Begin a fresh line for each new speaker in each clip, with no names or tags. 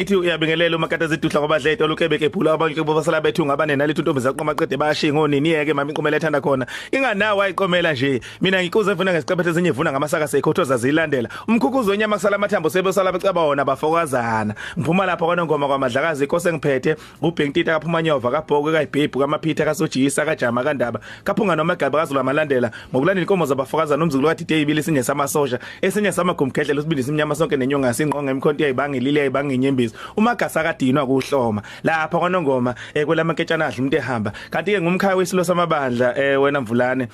Ithi uyabingelela umakatazi duhla kwabadlete olukebe kephula abantu bobasala bethu ngabane nalithu ntombi zaqoma qede bayashinga onini yeke mama inkomela ethanda khona inganawo ayiqomela nje mina ngikuze efuna ngesicabethe ezinye ivuna ngamasaka sekhothoza zilandela umkhukhuzo wenyama kusala amathambo sebesala becaba wona bafokazana ngiphuma lapha kwaNongoma kwamadlakazi inkosi engiphethe uBhenkitita kaphuma nyova kabhoko kayibhebhu kamaphitha kasojiyisa kajama kandaba kaphunga nomagaba kazula malandela ngokulandela inkomo zabafokazana umzukulu kathi deyibili sinye samasosha esinye samagumkhedlela usibili simnyama sonke nenyonga singqonga emkhonto yayibangilile yayibanginyembezi umagasa kadinwa kuhloma lapha kwaNongoma kwelamaketshana adla umuntu ehamba kanti ke ngumkhaya wesilo samabandla wena Mvulane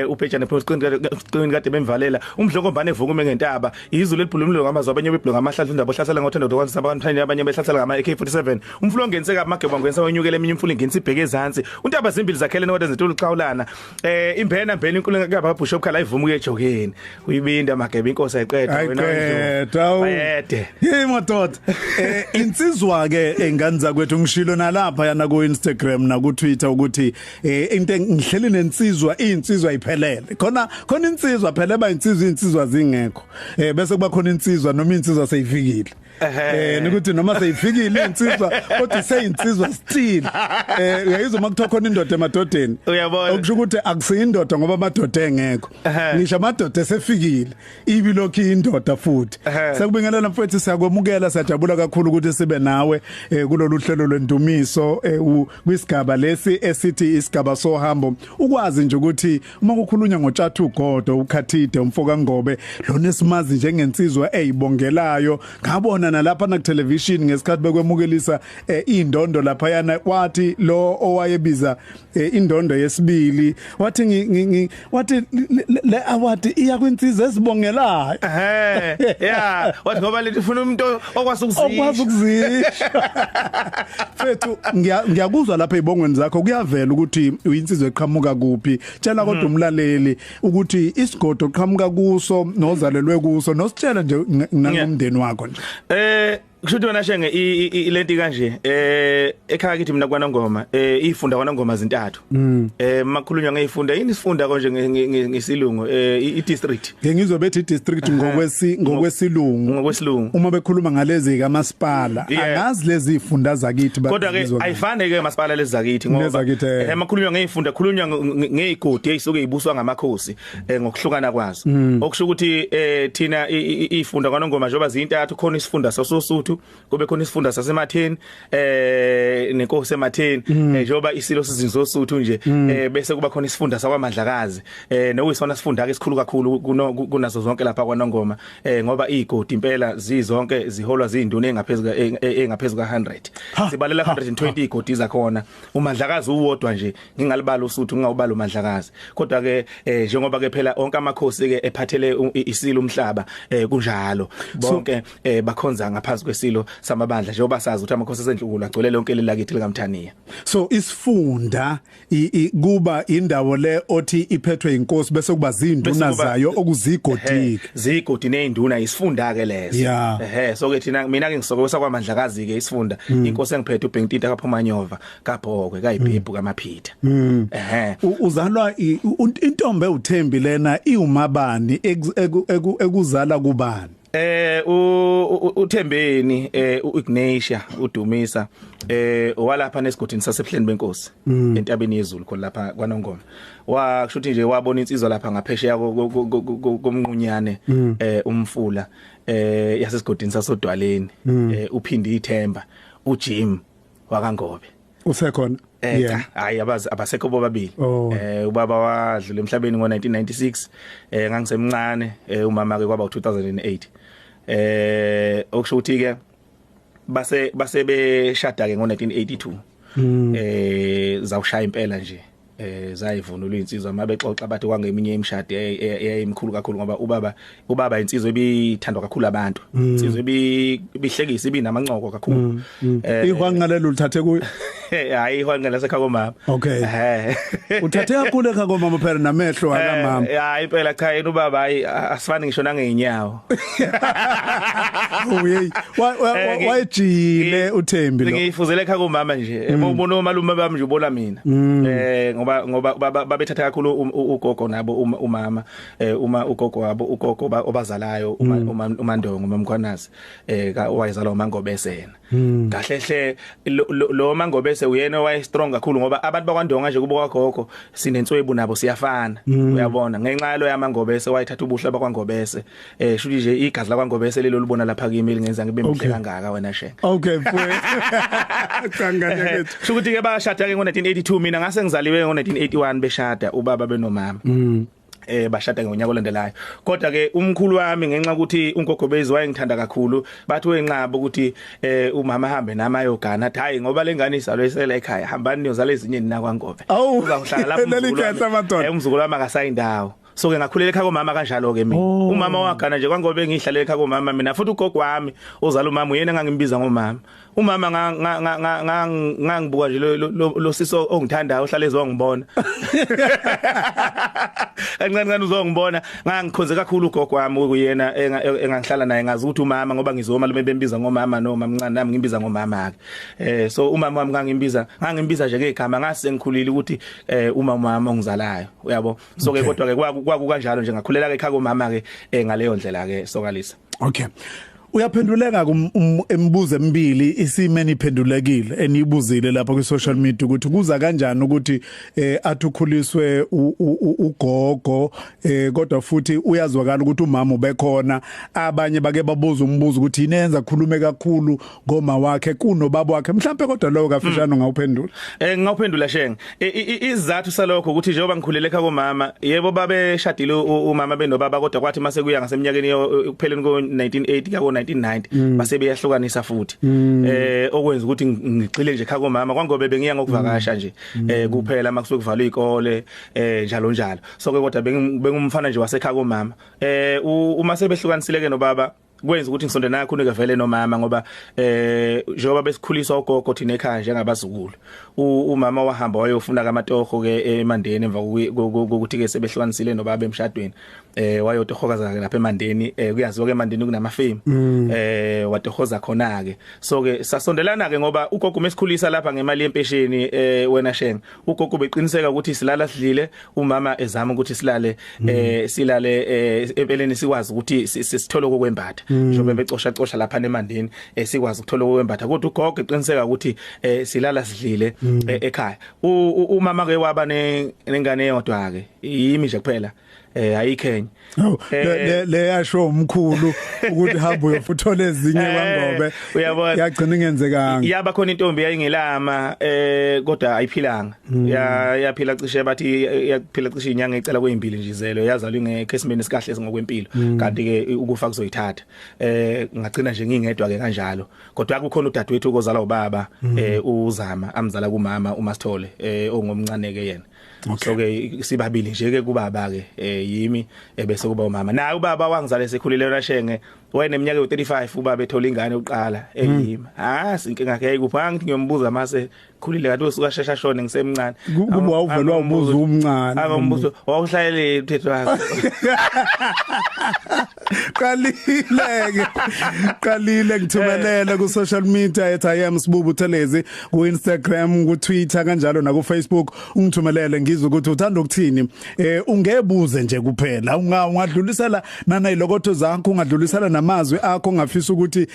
uPetshane Proscreen kade bemvalela umdlokombane evukume ngentaba izulu eliphulumile ngamazwi abanye bebhlunga amahlahla indaba ohlasela ngothando dokwanisa abantwana abanye behlasela ngama AK47 umfulo ngenise kamageba ngenisa wenyukele eminye umfulo ngenisa ibheke ezantsi untaba zimbili zakhele nokade zetulu xawulana imbhena inkulunkulu kaba Bishop khala ivumu yejokeni uyibinda mageba inkosi ayiqeda
wena
ayede
hey madoda insizwa ke enganza kwethu ngishilo nalapha yana ku Instagram na ku Twitter ukuthi into ngihleli nensizwa insizwa iphelele khona insizwa phela ba insizwa zingekho bese kuba khona insizwa noma insizwa seyifikile nikuthi noma seyifikile insizwa kodwa seyinsizwa still uyayizwa makuthiwa khona indoda emadodeni
uyabona
okusho ukuthi akusiyindoda ngoba amadoda engekho ngisho amadoda esefikile ibilokhu indoda futhi sekubingelela mfowethu siyakwamukela siyajabula kakhulu ukuthi sibe nawe kulolu hlelo lwendumiso kwisigaba lesi esithi isigaba sohambo ukwazi nje ukuthi uma kukhulunywa ngoTshatha uGodo uKhathide umfoka Ngobe lona simazi njengensizwa eyibongelayo ngabona nalapha na television ngesikhathi bekwemukelisa indondo lapha yana kwathi lo owayebiza indondo yesibili wathi wathi le award iya kwinsizwa ezibongelayo
yeah wathi ngoba lethi ufuna umuntu okwazi
ukuzisha fethu ngiyakuzwa lapha ezibongweni zakho kuyavela ukuthi uyinsizwe eqhamuka kuphi tshela kodwa umlaleli ukuthi isigodo oqhamuka kuso nozalelwe kuso nositshela nje nangomndeni wakho nje
kushuthi wena shenge ilenti kanje ekhaya kithi mina kwaNongoma ifunda kwaNongoma zintathu makhulunywa ngeyifunda yini isifunda konje ngesilungu idistrict
ngizobethi idistrict ngokwesilungu uma bekhuluma ngalezi kamasipala angazi lezi ifunda zakithi
kodwa ke ayifane ke masipala lezi zakithi ngoba makhulunywa ngeyifunda khulunywa ngeyigodi eyisuke ibuswa ngamakhosi ngokuhlukana kwazo okusho ukuthi thina ifunda kwaNongoma njoba zintathu khona isifunda sososuthu kube khona isifunda saseMatheni nenkosi eMatheni njoba isilo sizinzosuthu nje bese kuba khona isifunda sakwaMandlakazi nokuyisona sifunda ke esikhulu kakhulu kunazo zonke lapha kwaNongoma ngoba igodi impela zizonke ziholwa zinduna engaphezulu ka100 sibalela 120 igodi zakhona uMandlakazi uwodwa nje ngingalibala usuthu ngingawubala uMandlakazi kodwa ke njengoba ke phela onke amakhosi ke ephathele isilo umhlaba kunjalo bonke bakhonza ngaphansi kwesilo samabandla njengoba sazi ukuthi amakhosi esendlukulu agcwele lonke lelakithi likaMthaniya
so isifunda kuba indawo le othi iphethwe inkosi bese kuba zinduna zayo okuzigodi
zigodi neinduna isifunda ke lezo so ke thina mina ke ngisokosa kwaMandlakazi ke isifunda inkosi engiphethe uBhenkitita kaphuma nyova kabhokwe kayibhebhu kamaphitha
uzalwa intombi uThembi lena iwumabani ekuzala kubani
uThembeni uIgnatia uDumisa walapha nesigodini sasePleni benkosi entabeni yezulu khona lapha kwaNongoma washuthi nje wabona insizwa lapha ngaphesheya komnqunyane umfula yasesigodini sasodwaleni uphindi ithemba uJim wakaNgobe
usekhona
hayi abasekho bobabili ubaba wadlula emhlabeni ngo1996 ngangisemncane umama ke kwaba u2008 okusho ukuthi ke base beshada ke ngo1982 zawushaya impela nje zayivunula insizwa mabexoxa bathi kwangeminye imishado eyayimkhulu kakhulu ngoba ubaba insizwe ebithandwa kakhulu abantu insizwe ebihlekisa ibinamancoko kakhulu
ihwanqalelo uthathe kuyo
hayi ihwanqala sekhaya komama
okay uthathe kakhulu ekhaya komama phela namehlo akamama
hayi impela cha yena ubaba hayi asifani ngisho nangeenyawo
uyeyi wayejile uThembi lo
ngiyifuzele ekhaya komama nje ubona omalume bami nje ubona mina ngoba babethatha kakhulu ugogo nabo umama uma ugogo wabo obazalayo uMandongo uMamkhwanazi wayezalwa uMangobe esena kahle hle lo Mangobese uyena waye strong kakhulu ngoba abantu bakwaNdonga nje kubo kwagogo sinenswebu nabo siyafana uyabona ngenxa yalo yaMangobese wayithatha ubuhle bakwaNgobese shuthi nje igazi lakwaNgobese lelo libona lapha kimi lingenza ngibe mhle kangaka wena Shenga
okay mfowethu kangane kethu
ukuthi ke bashada ke ngo1982 mina ngase ngizaliwe ngo1981 beshada ubaba benomama bashada ngonyaka olandelayo kodwa ke umkhulu wami ngenxa ukuthi uNgogobezi wayengithanda kakhulu bathi wenqaba ukuthi umama ahambe nami ayogana hayi ngoba lengane izalwe esela ekhaya hambani niyozala ezinye nina kwaNgobe uzangihlala lapho umzukulu wami akasayindawo so ke ngakhulela ekhaya komama kanjalo ke mina umama wagana nje kwaNgobe ngihlalela ekhaya komama mina futhi ugogo wami ozala umama uyena ngangimbiza ngomama umama ngangibuka nje lo siso ongithandayo ohlala ezongibona kancane uzongibona ngangikhonze kakhulu ugogo wami uyena engangihlala naye ngazi ukuthi umama ngoba ngizoma lo bembiza ngomama noma mncane nami ngimbiza ngomama ke so umama wami ngangimbiza nje ngegama ngase ngikhulile ukuthi umama ongizalayo uyabo so ke kodwa ke kwakukanjalo nje ngakhulela ke ekhaya komama ke ngaleyo ndlela ke sokalisa
okay uyaphenduleka embuzo emibili isimeni iphendulekile enibuzile lapha ku social media ukuthi kuza kanjani ukuthi athukhuliswe ugogo kodwa futhi uyazwakala ukuthi umama ubekhona abanye bake babuza umbuzo ukuthi inenza khulume kakhulu ngoma wakhe kunobaba wakhe mhlawumbe kodwa lowo kafishano ngawuphendula
ngawuphendula Shenge izathu salokho ukuthi njengoba ngikhulele ekhaya komama yebo babe shadile umama benobaba kodwa kwathi mase kuya ngaseminyakeni ekupheleni ko1980 ka 1990 base beyahlukanisa futhi okwenza ukuthi ngigxile nje ekhaya komama kwaNgobe bengiya ngokuvakasha nje kuphela makusuke kuvalwe izikole njalo njalo so ke kodwa bengumfana nje wasekhaya komama uma sebehlukanisile ke nobaba kwenza ukuthi ngisonde naye khona vele nomama ngoba njengoba besikhuliswa ugogo thina ekhaya njengabazukulu umama wahamba wayofuna kamatoho ke eMandeni emva kokuthi ke sebehlukanisile nobaba emshadweni wayotohokaza lapha eMandeni kuyaziwa ke eMandeni kunamafemu watohoza khona ke so ke sasondelana ke ngoba ugogo mesikhulisa lapha ngemali yempesheni wena Shenge ugogo beqiniseka ukuthi silala sidlile umama ezama ukuthi silale empeleni sikwazi ukuthi sisithole kokwembatha njengoba becosha lapha eMandeni sikwazi ukuthola kokwembatha kodwa ugogo eqiniseka ukuthi silala sidlile ekhaya umama ke waba nengane yodwa ke yimi nje kuphela ayikhenya
le yasho umkhulu ukuthi hamba uyofuthola ezinye kwaNgobe
uyabona
yagcina ingenzekanga
yaba khona intombi yayingelama kodwa ayiphilanga yaphila cishe bathi yaphila cishe inyanga ecela kwezimbili nje izelo yazalwa ngekesimeni esikahle esingokwempilo kanti ke ukufa kuzoyithatha ngagcina nje ngingedwa ke kanjalo kodwa kukhona udadewethu okozala ubaba uzama amzala kumama uMasithole ongomncane ke yena so ke sibabili nje ke kubaba ke yimi bese kuba umama naye ubaba wangizala sekhulile wena Shenge wayeneminyaka yo35 ubaba ethola ingane uqala eyimi sinkinga yakhe kupha ngithi ngiyombuza mase khulile kanti usuka shesha shone ngisemncane
kuba wawuvelwa umbuzo umncane
abambuzo wawuhlayele uthetho wakhe
qalile ngithumelela ku social media @IamSibubu Thelezi ku Instagram ku Twitter kanjalo na ku Facebook ungithumelele ngizwe ukuthi uthanda ukuthini ungebuze nje kuphela ungadlulisela nanayilokotho zakho ungadlulisela namazwi akho ngafisa ukuthi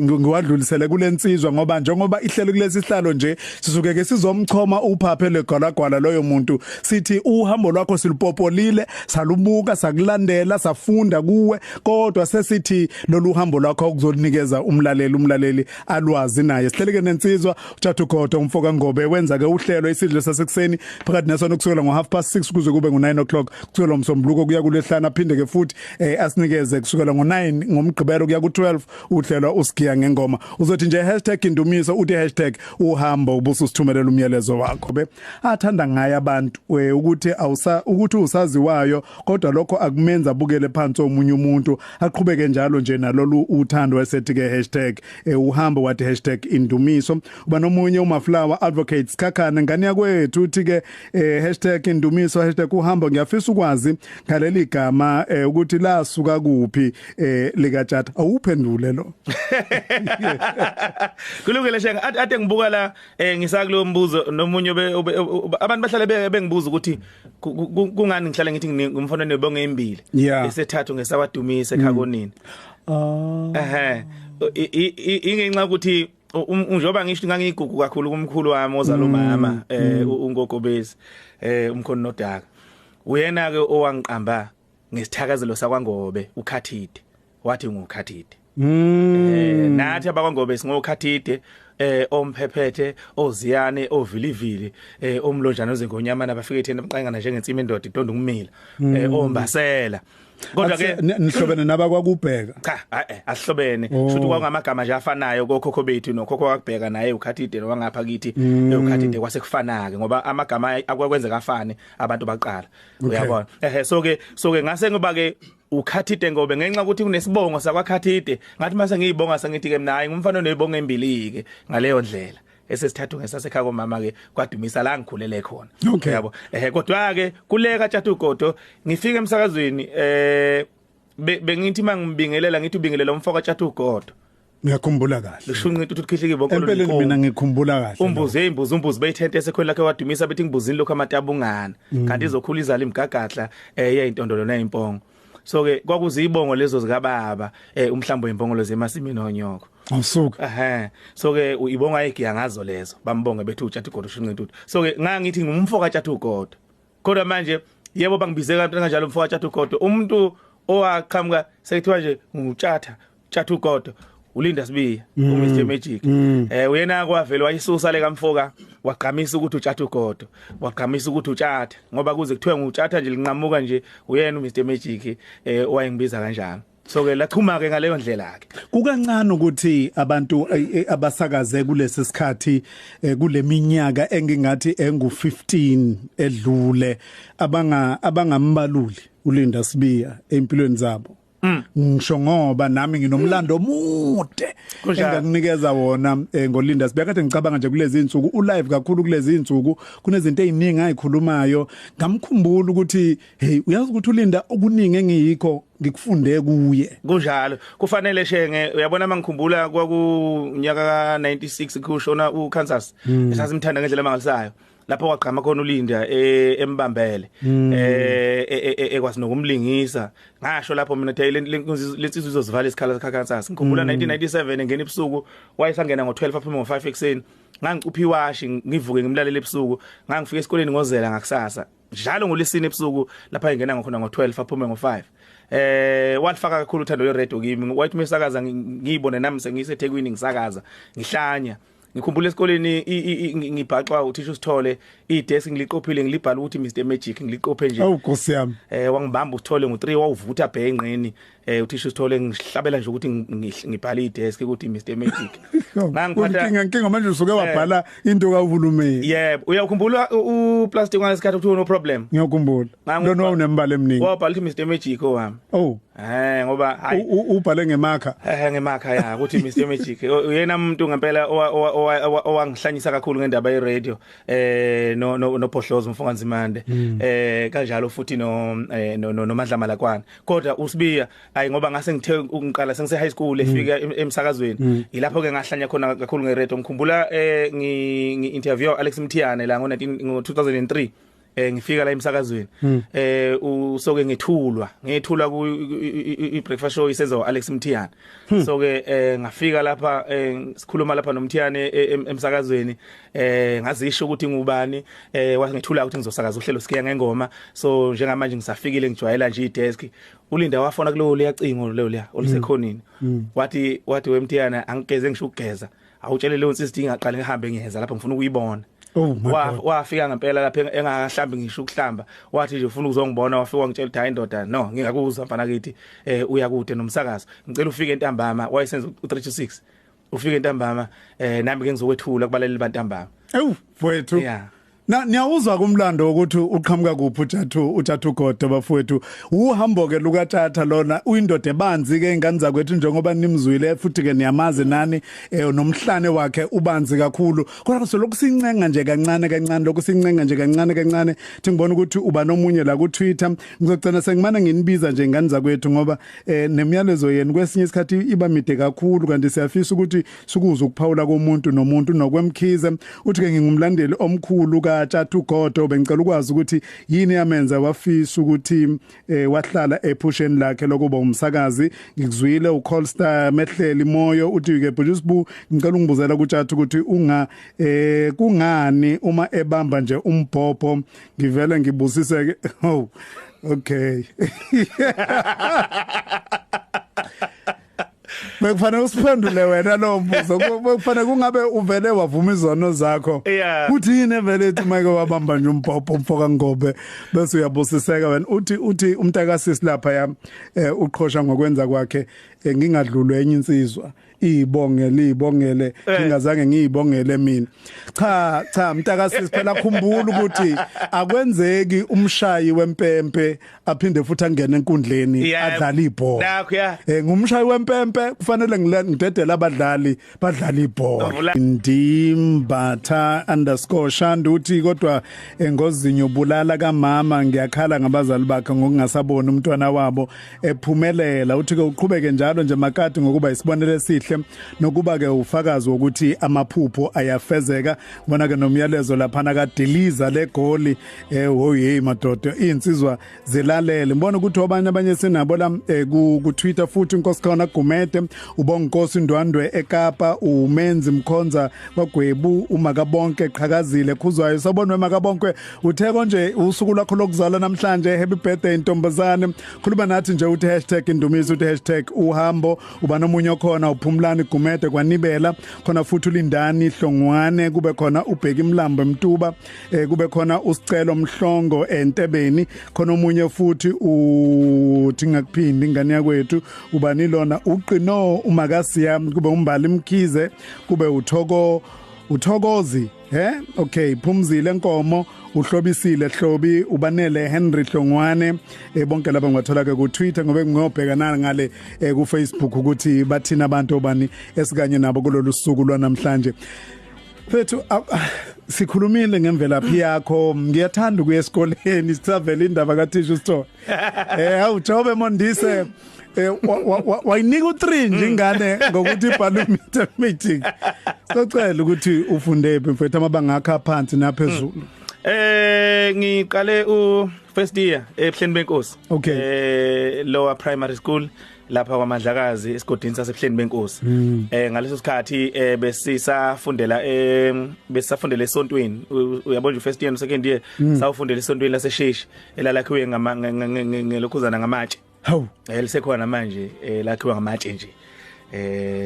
ngiwadlulisele kulensizwa ngoba njengoba ihlelo kulesi sihlalo nje sisuke ke sizomchoma uphaphe legwalagwala loyo muntu sithi uhambo lwakho silupopolile salubuka sakulandela safunda kuwe kodwa sesithi lolu hambo lwakho ukuzonikeza umlaleli alwazi naye sihleleke nensizwa uThathu Godo umfoka Ngobe wenza ke uhlelo isidlo sasekuseni phakathi nesona kusukela ngo6:30 kuze kube ngo9:00 kusukela umsombuluko kuya kulehlana phinde ke futhi asinikeze kusukela ngo9 ngomgqibelo kuya ku12 uhlelo usigiya ngengoma uzothi nje #indumiso uthi #uhambo ubusithumela umyalezo wakho athanda ngaye abantu ukuthi ukuthi usaziwayo kodwa lokho akumenza abukele phansi omunye umuntu aqhubeke njalo nje nalolu uthando esethi ke #uhambo wathi #indumiso uba nomunye uMaflower advocates Kakhana ngani yakwethu uthi ke #indumiso #uhambo ngiyafisa ukwazi ngaleli gama ukuthi la suka kuphi likaJata awuphendule lo
kulungile Shenge ade ngibuka la ngisakulo mbuzo nomunye abantu bahlale bengibuza ukuthi kungani ngihlala ngithi ngumfana nebonge embili esethathu ngesawadumisa ekhakonini ingenxa ukuthi njoba ngisho ngangigugu kakhulu kumkhulu wami ozalo mama uNgogobezi umkhona nodaka uyena ke owangiqamba ngesithakazelo sakwaNgobe uKhathide wathi ngukhathide nathi abakwaNgobe singokhathide omphephethe oziyane ovilivili omlonjana ozengonyama nabafike ethena baqangana njengensimi indoda idonda ukumila ombasela kodwa ke
nihlobene nabakwakubheka
cha asihlobene futhi kwakungamagama nje afanayo kokhokho bethu nokhokho wakubheka naye uKhathide nowangapha kithi uKhathide kwasekufana ke ngoba amagama akwakwenzeka afane abantu baqala uyabona so ke ngase ngoba ke uKhathide ngobe ngenxa ukuthi kunesibongo sakwaKhathide ngathi mase ngiyibonga sangithi ke mina hayi ngumfana noyibonga embili ke ngaleyo ndlela esesithathu ngesasekhaya komama ke kwadumisa la ngikhulele khona yabo kodwa ke kuleka Tshatugodo ngifika emsakazweni bengithi mangibingelela ngithi ubingelela umfoko Tshatugodo
ngiyakhumbula kahle
lishunqita ukuthi ukhihlike bonke
empeleni mina ngikhumbula kahle
umbuzi beyithente esekhwela lakhe wadumisa bethi ngibuzini lokho amatabungana kanti izokhula izala imgagadla yeyintondolo nayimpongo so ke kwakuzibongo lezo zika baba umhlambo wempongolo zemasimini onyoko
awusuka
so ke ibonga egiya ngazo lezo bambonge bethu Tshatugodo ushunqituthi so ke ngangithi ngumfoka Tshatugodo kodwa manje yebo bangibize kanjalo umfoka Tshatugodo umuntu owaqhamuka sekuthiwa nje Tshatugodo uLinda Sibiya uMr Magic uyena kwavela wayisusa le kamfoka waqhamisa ukuthi uTshatugodo waqhamisa ukuthi uTshatha ngoba kuze kuthiwe nguTshatha nje linqamuka nje uyena uMr Magic owayengibiza kanjalo so ke lachuma ke ngaleyo ndlela ke
kukancane ukuthi abantu abasakaze kulesi sikhathi kule minyaka engingathi engu15 edlule abangambaluli uLinda Sibiya empilweni zabo ngisho ngoba nami nginomlando mude engakunikeza wona ngoLinda Sibiya kade ngicabanga nje kulezi insuku ulive kakhulu kulezi insuku kunezinto eziningi ayikhulumayo ngamkhumbula ukuthi hey uyazi ukuthi uLinda okuningi engiyikho ngikufunde kuye
kunjalo kufanele shenge uyabona mangikhumbula kwakunyaka ka96 kushona uKansas esasimthanda ngendlela mangalisayo lapho waqhama khona uLinda embambele ekwazi nokumlingisa ngasho lapho mina lensizwe izozivala isikhala sikaKansas ngikhumbula 1997 engena ebusuku wayesangena ngo12 aphuma ngo5 ekseni ngangicuphi iwashi ngivuke ngimlalele ebusuku ngangifika esikoleni ngozela ngakusasa njalo ngolesine ebusuku lapha engena ngkhona ngo12 aphuma ngo5 walifaka kakhulu uthando lweredio kimi wathi mesakaza ngiyibone nami sengiseThekwini ngisakaza ngihlanya ngikhumbula esikoleni ngibhaxwa uthisha uSithole idesk ngiliqophile ngilibhala ukuthi Mr Magic ngiliqophe nje
awugosi yami
wangibamba uSithole ngo3 wawuvutha bhenqeni uthisha uSithole ngihlabela nje ukuthi ngibhala idesk ukuthi Mr Magic
ngangiphatha nginkinga manje usuke wabhala into kaHulumeni
yebo uyakhumbula uplastic wangesikhathi ukuthi no problem
ngiyakhumbula lona unembala eminingi
wabhala ukuthi Mr Magic owami ngoba hayi
ubhale ngemakha
ngemakha ya ukuthi Mr Magic uyena umuntu ngempela owangihlanyisa kakhulu ngendaba yeradio no Phohlozo Mfonganzimande kanjalo futhi no Mandla Malakwana kodwa uSibiya hayi ngoba ngase ngithe ngiqala sengise high school efika emsakazweni ilapho ke ngahlanya khona kakhulu ngeradio ngikhumbula ngi-interview Alex Mthiyane la ngo2003 ngifika la emsakazweni usoke ngethulwa ku i-breakfast show isenzo Alex Mthiyane so ke ngafika lapha sikhuluma lapha noMthiyane emsakazweni ngazisho ukuthi ngubani wangethula ukuthi ngizosakaza uhlelo sikiya ngengoma so njengamanje ngisafikile ngijwayela nje i-desk uLinda wafona kulo leyacingo leya olisekhonini wathi weMthiyane angigeze ngisho ukugeza awutshele leyo nsizwe ingaqale ngihambe ngiyeza lapha ngifuna ukuyibona wafika ngempela lapha engakahlambi ngisho ukuhlamba wathi nje ufuna ukuzongibona wafika wangitshela ukuthi hayi indoda no ngingakuzwa mfana kithi uyakude nomsakazo ngicela ufike entambama wayesenza u326 ufike entambama nami ke ngizokwethula kubaleli bantambama
mfowethu niyawuzwa kumlando ukuthi uqhamuka kuphi uTshatugodo bafowethu uhambo ke lukaTshatha lona uyindoda ebanzi ke ingane zakwethu njengoba nimzwile futhi ke niyamazi nani nomhlane wakhe ubanzi kakhulu kodwa solokhu sincenga nje kancane lokhu sincenga nje kancane ngibona ukuthi uba nomunye la ku Twitter ngizogcina sengimana nginibiza nje ingane zakwethu ngoba nemiyalezo yeni kwesinye isikhathi iba mide kakhulu kanti siyafisa ukuthi sikuze ukuphawula komuntu nomuntu nokwemkhize uthi ke ngingumlandeli omkhulu Tjatu Godo bengicela ukwazi ukuthi yini yamenza wafisa ukuthi wahlala ephusheni lakhe lokuba umsakazi ngikuzwile uColstar Mehleli Moyo uthi ke Bujusbu ngicela ungibuzela kuTjatu ukuthi kungani uma ebamba nje umbhobho ngivele ngibusise oh okay Bekufanele usiphendule wena lo mbuzo bekufanele kungabe uvele wavuma izono zakho uthi yini vele ethi Mike wabamba nje umbhobho umfoka Ngobe bese uyabusiseka wena uthi umntakasisi lapha ya uqhosha ngokwenza kwakhe ngingadlulwe enye insizwa ibongele ngingazange ngiyibongele mina cha mntakasisi phela khumbula ukuthi akwenzeki umshayi wempempe aphinde futhi angene enkundleni adlala ibhola ngumshayi wempempe kufanele ngidedela abadlali badlala ibhola Ndimbatha_Shanda uthi kodwa ngozinyo bulala kamama ngiyakhala ngabazali bakhe ngokungasabona umntwana wabo ephumelela uthi ke uqhubeke njalo nje makade ngokuba isibonelo esihle nokuba ke ufakazi ukuthi amaphupho ayafezeka bona ke nomyalezo lapha nakadiliza legoli hey madoda insizwa zilalele ngibona ukuthi abanye sinabo la ku Twitter futhi inkosikhona Gumede ubongosi Ndwandwe eKapa umenzi Mkhonza kwaGwebu uMakabonke Qhakazile khuzwayo sabonwe Makabonke uthe konje usuku lwakho lokuzalwa namhlanje happy birthday intombazane khuluma nathi nje uthi #Indumiso uthi #uhambo uba nomunye khona uphumlani Gumede kwaNibela khona futhi uLindani Hlongwane kube khona uBheki Mlambo eMtuba kube khona uSicelo Mhlongo eNtebeni khona omunye futhi uthi ngakuphindi ingane yakwethu ubani lona uqino uMakasiya kube uMbali Mkhize kube uthokozi okay Phumzile Nkomo uhlobisile Hlobi ubanele Henry Hlongwane bonke laba ngiwathola ke ku Twitter ngobe ngiyobhekana ngale ku Facebook ukuthi bathina abantu obani esikanye nabo kulolu suku lwanamhlanje Fethu sikhulumile ngemvelaphi yakho ngiyathanda ukuya esikoleni sisavela indaba kaThisha Store awujobe Mondise wayinika u3 nje ingane ngokuthi ibhalu meeting socela ukuthi ufunde mfethu amabanga akha phansi naphezulu
ngiqale first year eBuhleni Benkosi lower primary school lapha kwaMadlakazi esigodini saseBuhleni Benkosi ngaleso sikhathi besisafundela esontweni uyabona nje first year no second year sawufundela esontweni lasesheshi elalakhiwe ngelokhuzana ngamatshe elisekhona manje lakhiwe ngamatshe nje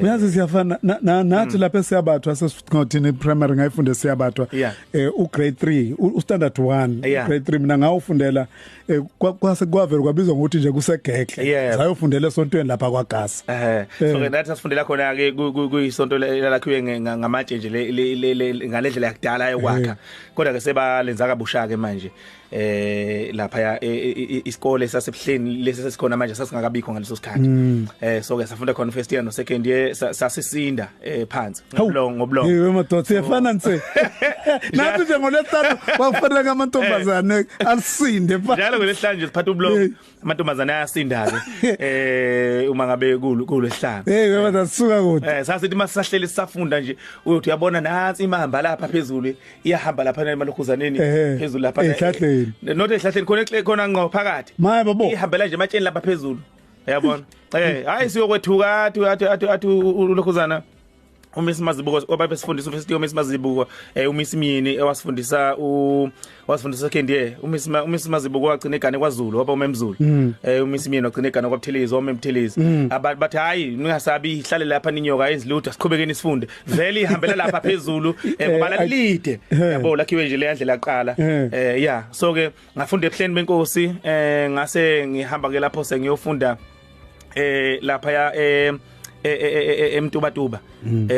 uyazi siyafana nathi lapha siyabathwa sesifundini primary ngayifunda siyabathwa grade 3 standard 1 grade 3 mina ngawufundela kwase kwavela kwabizwa ngokuthi nje kusegehle sayofundela esontweni lapha kwaGasa
so ke nathi sifundela khona ke kuyisonto lakhiwe ngamatshe nje ngalendlela yakudala ayokwakha kodwa ke sebalenza kabusha ke manje lapha isikole saseBuhleni lesi sesikhona manje sasingakabikho ngaleso sikhathi so ke safunda khona first year no second year sasisinda phansi ngoblongo
madoda siyafana nse nathi nje ngolesithathu wakufanele ngamantombazane alisinde
njalo ngolesihlanje siphatha ublongo amantombazane ayasinda ke uma ngabe kulesihlanu
wena sisuka kude
sasithi masisahleli sisafunda nje uyothi uyabona nansi imahamba lapha phezulu iyahamba lapha emalokhuzaneni phezulu lapha not ehlahleni khona ngophakathi
maye babo
ihambela nje ematsheni lapha phezulu yabona hayi siyokwethuka athi ulokhuzana uMiss Mazibuko obabe sifundisa ufesti uMiss Mazibuko uMiss Mini ewasifundisa second year uMiss Mazibuko wagcina igane kwaZulu waba uMemzulu uMiss Mini wagcina igane kwaButhelezi uMemthelezi bathi hayi ningasabi ihlale lapha ninyoka ezilutho siqhubekeni sifunde vele ihambela lapha phezulu ngoba lalide yabo lakhiwe nje le ndlela yaqala so ke ngafunda eBuhleni Benkosi ngase ngihamba ke lapho sengiyofunda lapha ya eMtubatuba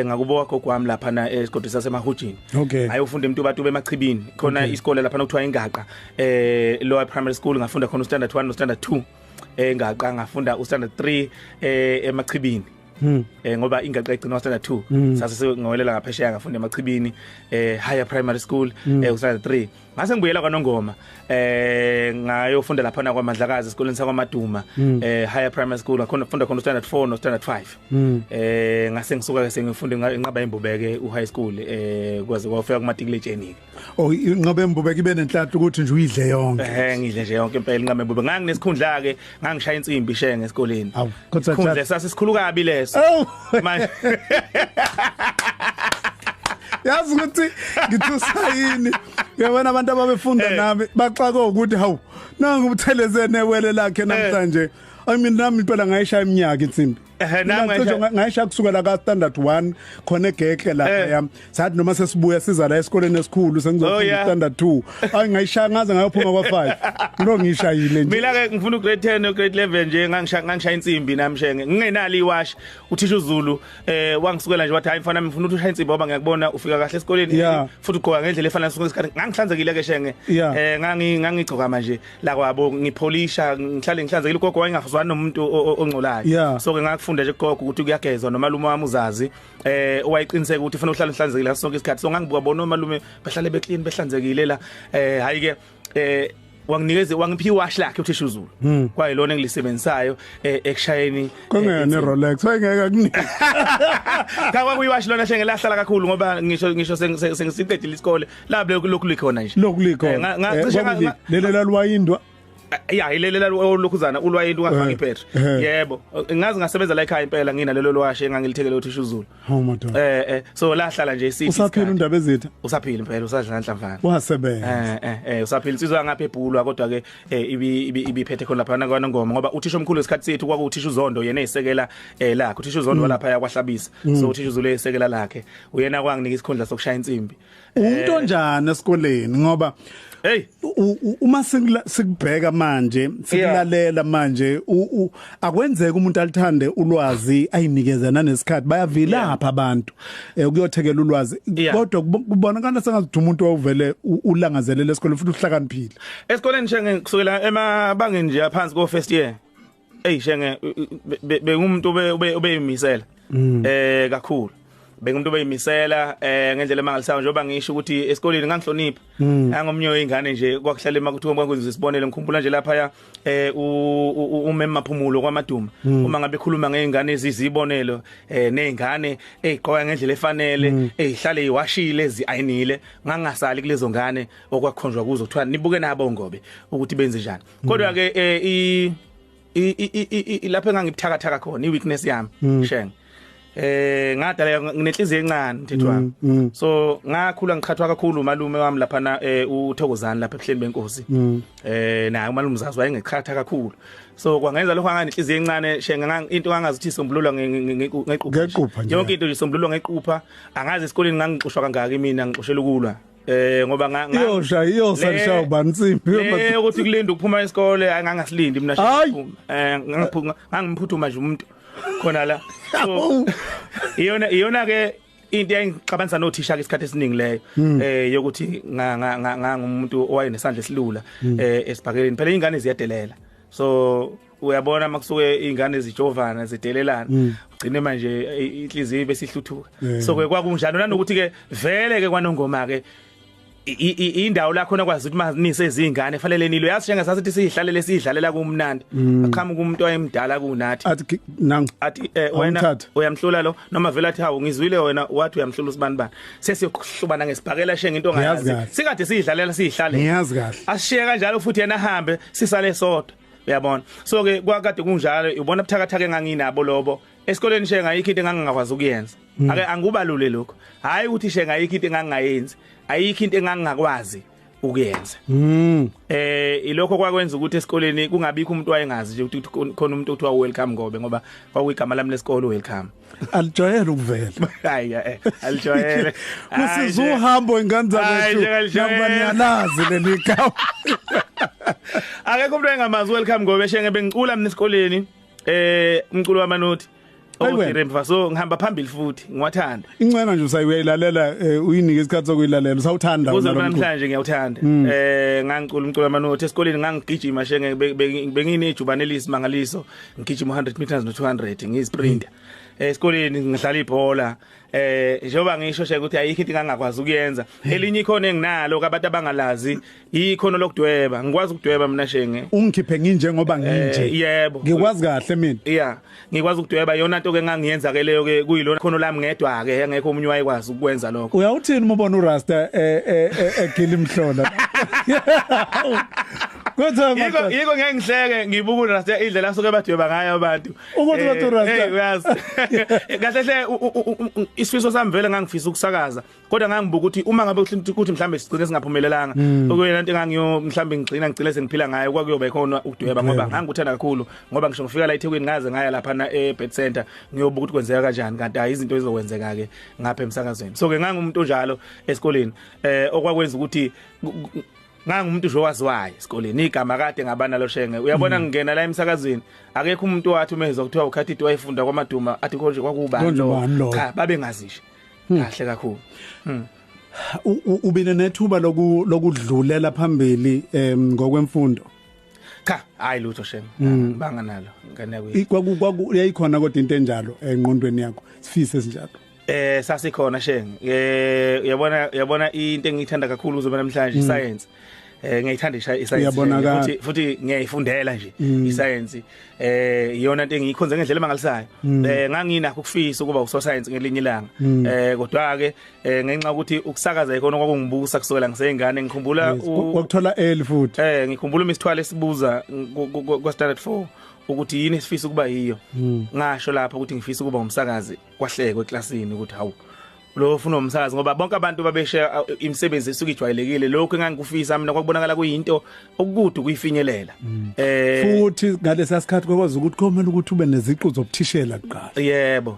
ngakubo gogo wami lapha na esigodini saseMahujini ayofunda eMtubatuba eMachibini khona isikole lapha nokuthiwa Ingaqa lower primary school ngafunda khona standard 1 no standard 2 Engaqa ngafunda standard 3 eMachibini ngoba ingaqe igcina standard 2 sase sengowelela ngaphesheya ngafunda emachibini higher primary school standard 3 ngase ngibuyela kwaNongoma ngayofunda lapha na kwaMandlakazi esikoleni sakwaMaduma higher primary school ngakhona funda khona standard 4 no standard 5 ngase ngisuka ke sengifunda inqaba yembubeke high school kwaze kwafika kumatriculation
oh inqaba yembubeke ibe nenhlanhla ukuthi nje uyidle yonke
ngidle nje yonke impela inqaba yembubeke nganginesikhundla ke ngangishaya insimbi shenge esikoleni
kodwa
sasikhulu kabi leso manje yazi ukuthi ngithusayini yabona abantu ababefunda nami baxaka ukuthi hawu nangu ubuthelezene ewele lakhe namhlanje I mean nami phela ngayishaya iminyaka insimbi ngayisha kusukela ka standard 1 khona egeke lapha yami sathi noma sesibuya siza la esikoleni esikhulu sengizofunda standard 2 ayi ngayishaya ngaze ngayophuma kwa 5 lo ngishayile nje mina ke ngifuna grade 10 grade 11 nje ngangishaya insimbi nami shenge ngingenali iwash uthisha uZulu wangisukela nje wathi hayi mfana ngifuna ukuthi ushaya insimbi ngoba ngiyakubona ufika kahle esikoleni futhi ugqoka ngendlela efana nesikhathi ngangihlanzekile ke shenge ngangigcoka manje la kwabo ngipholisha ngihlale ngihlanzekile ugogo wayengafuzwana nomuntu ongcolayo so ke ngakufunda nje gogo ukuthi kuyagezwa nomalume wami uzazi owayiqiniseka ukuthi ufuna uhlale uhlanzekile ngaso sonke isikhathi so ngangibuka bona omalume bahlale beclean behlanzekile la hayi ke wangiphi wash lakhe uthisha uZulu kwayilona engilisebenzisayo ekushayeni
kungene Rolex wayengeka kunika
kawa kuyiwash lona shenge lahlala kakhulu ngoba ngisho sengisiqedile isikole lapho lokhu likhona nje
lokhu likhona lelo lalwayindwa
ilelela lokhuzana ulwayini ungafanga iphetri yebo ngazi ngasebenza la ekhaya impela ngina lelo lwashe engangilithekele uthisha uZulu so lahlala nje isithi
usaphila undaba ezitha
usaphila impela usadla nhlamvana
wasebenza
usaphila insizwa ngapha eBhulwa kodwa ke ibiphethe khona lapha kwaNongoma ngoba uthisha omkhulu esikhathi sethu kwakuthisha uZondo yena eyisekela lakhe uthisha uZondo lapha yakwaHlabisa so uthisha uZulu eyisekela lakhe uyena kwanginika isikhundla sokushaya insimbi
umuntu onjani esikoleni ngoba
hey
uma sikubheka manje sikulalela manje akwenzeka umuntu alithande ulwazi ayinikeza nanesikhathi bayavilapha abantu ukuyothekela ulwazi kodwa kubonakala sengathi umuntu owuvele ulangazelele esikoleni futhi uhlakaniphile
esikoleni shenge kusukela emabangeni nje aphansi ko first year shenge bengumuntu obeyimisela kakhulu bengumuntu obeyimisela ngendlela emangalisayo njengoba ngisho ukuthi esikoleni ngangihlonipha angomnye weingane nje kwakuhlala emakuthiwa kwenziwe sibonele ngikhumbula nje lapha ya umema maphumulo kwaMaduma uma ngabe khuluma ngeingane ezizibonelo neingane ezigqoka ngendlela efanele ezihlale iwashile eziayinile ngangasali kulezo ngane okwakhonjwa kuzo kuthiwa nibuke nabo ngobe ukuthi benze njani kodwa ke lapha engangibuthakathaka khona iweakness yami shenge ngadala nginenhliziyo encane mthethwa so ngakhula ngikhathwa kakhulu umalume wami lapha na uThokozani lapha ebuhleni benkosi naye umalume uzazi wayengekhatha kakhulu so kwangenza lokho nganenhliziyo encane shenga into ngangazithi isombululwa ngequpha yonke into isombululwa ngequpha angazi esikoleni ngangixushwa kangaka mina ngixushela ukulwa ngoba
iyosalisha ubansimbi
ukuthi kulinda ukuphuma esikole angangasilindi mina ngiphuma ngangiphuthuma nje umuntu khona la so iyona ke into engixabanisa nothisha ke isikhathi esiningi leyo yokuthi ngumuntu owayenesandla esilula esibhakeleni phela ingane ziyadelela so uyabona makusuke ingane ezijovana zidelelana ugcine manje inhliziyo besihluthuka so kwakunjalo nanokuthi ke vele ke kwaNongoma ke indawo la khona kwazi ukuthi manise izingane fanele nilo yazi shenge sasithi sihlalele sidlalela kumnandi aqhamuka umuntu wayemdala kunathi athi wena uyamhlula lo noma vele athi hawo ngizwile wena wathi uyamhlula usibani bani sesiyohlubana ngesibhakela shenge into ongayazi sikade sidlalela sihlale
ngiyazi kahle
asishiye kanjalo futhi yena ahambe sisale sodwa uyabona so ke kwakade kunjalo ubona buthakathaka enganginabo lobo esikoleni shenge ayikho into engangakwazi ukuyenza ake angubalule lokho hayi ukuthi shenge ayikho into engangayenzi ayikho into engangakwazi ukuyenza ilokho kwakwenza ukuthi esikoleni kungabikho umuntu wayengazi nje ukuthi khona umuntu othiwa welcome ngobe ngoba kwakuyigama lami lesikole welcome
alijwayele ukuvela
hayi alijwayele
kusiza uhambo ingane zakwethu njengoba niyalazi leli gama
akekho umuntu engamazi welcome ngobe shenge bengicula mina esikoleni umculo wamanothi Remva so ngihamba phambili futhi ngiwathanda
incena nje usayilalela uyinike isikhathi sokuyilalela usawuthanda
uze namhlanje ngiyawuthanda ngangicula umculo wamanothi esikoleni ngangigijima shenge benginejubane lesimangaliso ngigijima 100 meters no 200 ngiyisprinter esikoleni ngidlala ibhola njengoba ngisho sheke ukuthi ayikho into engangakwazi ukuyenza elinye ikhono enginalo abantu abangalazi ikhono lokudweba ngikwazi ukudweba mina shenge
ungikhiphe nginjengoba nginje
yebo
ngikwazi kahle mina
yeah ngikwazi ukudweba yona into ke ngangiyenza ke leyo ke kuyilona khono lami ngedwa ke angekho umunye wayekwazi ukwenza lokho
uyawuthini uma ubona uRasta egila imhlola
yiko ngeke ngihleke ngibuka uRasta indlela asuke badweba ngayo abantu
ukuthi bathi uRasta
uyazi kahle hle isifiso sami vele ngangifisa ukusakaza kodwa ngangibuka ukuthi uma ngabe ukuthi mhlambe sigcine singaphumelelanga okuyena into engangiyo mhlambe ngigcine sengiphila ngayo kwakuyoba ikhona ukudweba ngoba ngangikuthanda kakhulu ngoba ngisho ngifika la eThekwini ngaze ngaya lapha na eBed Center ngiyobuka ukuthi kwenzeka kanjani kanti hayi izinto ezizokwenzeka ke ngapha emsakazweni so ke ngangumuntu njalo esikoleni okwakwenza ukuthi ngangumuntu nje owaziwayo esikoleni igama kade ngabana lo shenge uyabona ngingena la emsakazweni akekho umuntu wathi umezwa kuthiwa ukhathiti wayefunda kwamaduma athi konje kwakuba cha babengazisho kahle kakhulu
ubine nethuba lokudlulela phambili ngokwemfundo
cha hayi lutho shenge banga nalo ngane
kwaku yayikhona kodwa into enjalo engqondweni yakho sifise esinjalo
sasikhona shenge yabona into engiyithanda kakhulu uzoba namhlanje science ngiyithanda iscience futhi ngiyayifundela nje iscience iyona into engiyikhonze ngendlela emangalisayo nganginakho ukufisa ukuba usoscience ngelinye ilanga kodwa ke ngenxa ukuthi ukusakaza ikhona kwakungibusa kusukela ngisengane ngikhumbula
ukuthola L futhi
ngikhumbula imisithwalo esibuza kwa standard 4 ukuthi yini esifisa ukuba yiyo ngasho lapha ukuthi ngifisa ukuba umsakazi kwahleke eklasini ukuthi hawu lo ufuna umsakazi ngoba bonke abantu babesha imisebenzi esuke ijwayelekile lokho engangikufisa mina kwakubonakala kuyinto okukude kuyifinyelela
futhi ngalesa sikhathi kwakwazi ukuthi komela ukuthi ube neziqu zobuthishela kuqala
yebo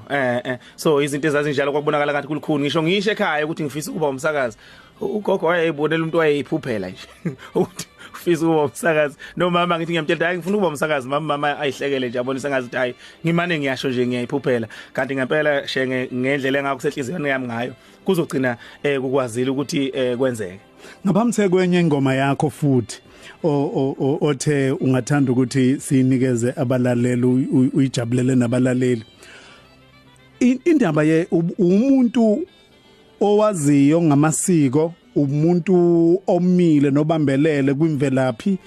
so izinto ezazinjalo kwakubonakala ngathi kulukhuni ngisho ekhaya ukuthi ngifisa ukuba umsakazi ugogo wayebonela umuntu wayeyiphuphela nje ukuthi ufisa ukuba umsakazi nomama ngithi ngiyamtshela hayi ngifuna ukuba umsakazi mama ayihlekele nje abonisa ngazi hayi ngimane ngiyasho nje ngiyayiphuphela kanti ngempela shenge ngendlela engakusehlizweni yami ngayo kuzogcina kukwazile ukuthi kwenzeke
ngaphambi kwenye ingoma yakho futhi othe ungathanda ukuthi sinikeze abalaleli uyijabulele nabalaleli indaba ye umuntu owaziyo ngamasiko umuntu omile nobambelele kwimvelaphi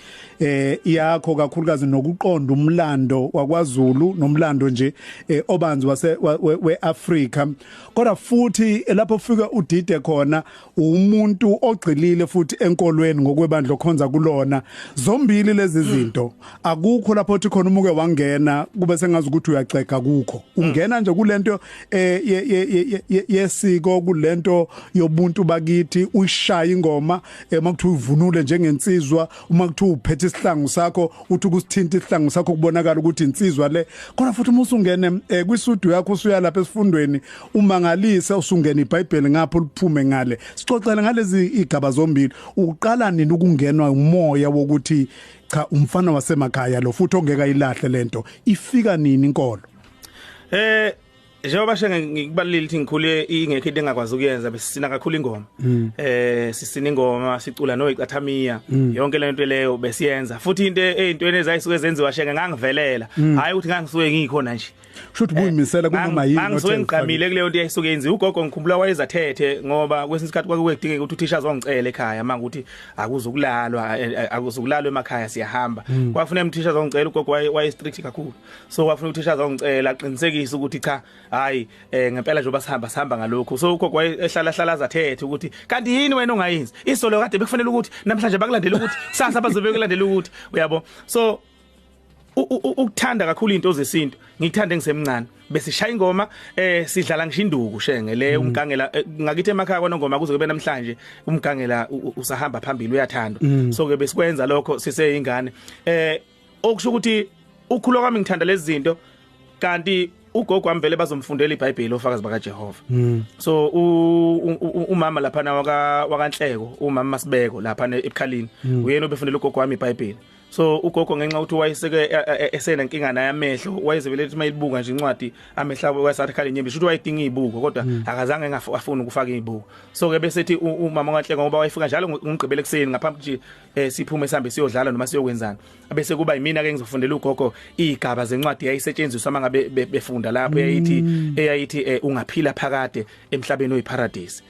yakho kakhulukazi nokuqonda umlando wakwaZulu nomlando nje obanzi weAfrika kodwa futhi lapho ufika udide khona umuntu ogcilile futhi enkolweni ngokwebandla okhonza kulona zombili lezi zinto akukho lapho uthi khona umuke wangena kube sengazi ukuthi uyaceka kukho ungena nje kulento yesiko kulento yobuntu bakithi ushaya ingoma makuthiwa uvunule njengensizwa uma kuthiwa uphethe isihlangu sakho uthi kusithinta isihlangu sakho kubonakala ukuthi insizwa le khona futhi uma usungene kwisudu yakho usuya lapha esifundweni umangalisa usungena iBhayibheli ngapho liphume ngale sixoxela ngalezi igaba zombili uqala nini ukungenwa umoya wokuthi cha umfana wasemakhaya lo futhi ongeka ilahle lento ifika nini inkolo
njengoba shenge ngikubalile ukuthi ngikhule ingekho into engakwazi ukuyenza besisina kakhulu ingoma sisina ingoma sicula noyicathamiya yonke le nto leyo besiyenza futhi into ezintweni ezayisuke zenziwa shenge ngangivelela hayi ukuthi ngangisuke ngikhona nje
shothi buyimisela kunoma yini
ngisuke ngiqamile kuleyo nto eyisuke yenziwa ugogo ngikhumbula wayezathethe ngoba kwesinye isikhathi kwakudingeka ukuthi uthisha azongicela ekhaya manje ukuthi akuzukulalwa emakhaya siyahamba kwafuna umthisha azongicela ugogo waye strict kakhulu so kwafuna uthisha azongicela aqinisekise ukuthi cha hayi ngempela nje basihamba ngalokho so ugogo ehlala azathethe ukuthi kanti yini wena ongayenzi isolo kade bekufanele ukuthi namhlanje bakulandela ukuthi kusasa bazobe kulandela ukuthi uyabo so ukuthanda kakhulu into zesintu ngikuthanda ngisemncane bese shaya ingoma sidlala ngisho induku shenge le umgangela ngakithi emakhaya kona ngoma kuze kube namhlanje umgangela usahamba phambili uyathandwa so ke besikwenza lokho siseyingane okusho ukuthi ukukhulwa kwami ngithanda lezi zinto kanti ugogo wami vele bazomfundela iBhayibheli ofakazi baka Jehova so umama lapha na wakanhleko umama Masibeko lapha eBukhalini uyena obefundela ugogo wami iBhayibheli so ugogo ngenxa ukuthi wayeseke esenenkinga naye amehlo wayezevele ukuthi mayilibuka nje incwadi amehla wayesathi khale nyembe ukuthi wayedinga izibuko kodwa akazange ngafuna ukufaka izibuko so ke bese ethi umama kaNhleko ngoba wayefika njalo ngigqibele kuseni ngaphambi nje siphume sihambe siyodlala noma siyokwenzana bese kuba yimina ke ngizofundela ugogo igaba zencwadi yayisetshenziswa mangabe befunda lapho eyayithi ungaphila phakade emhlabeni oyiparadise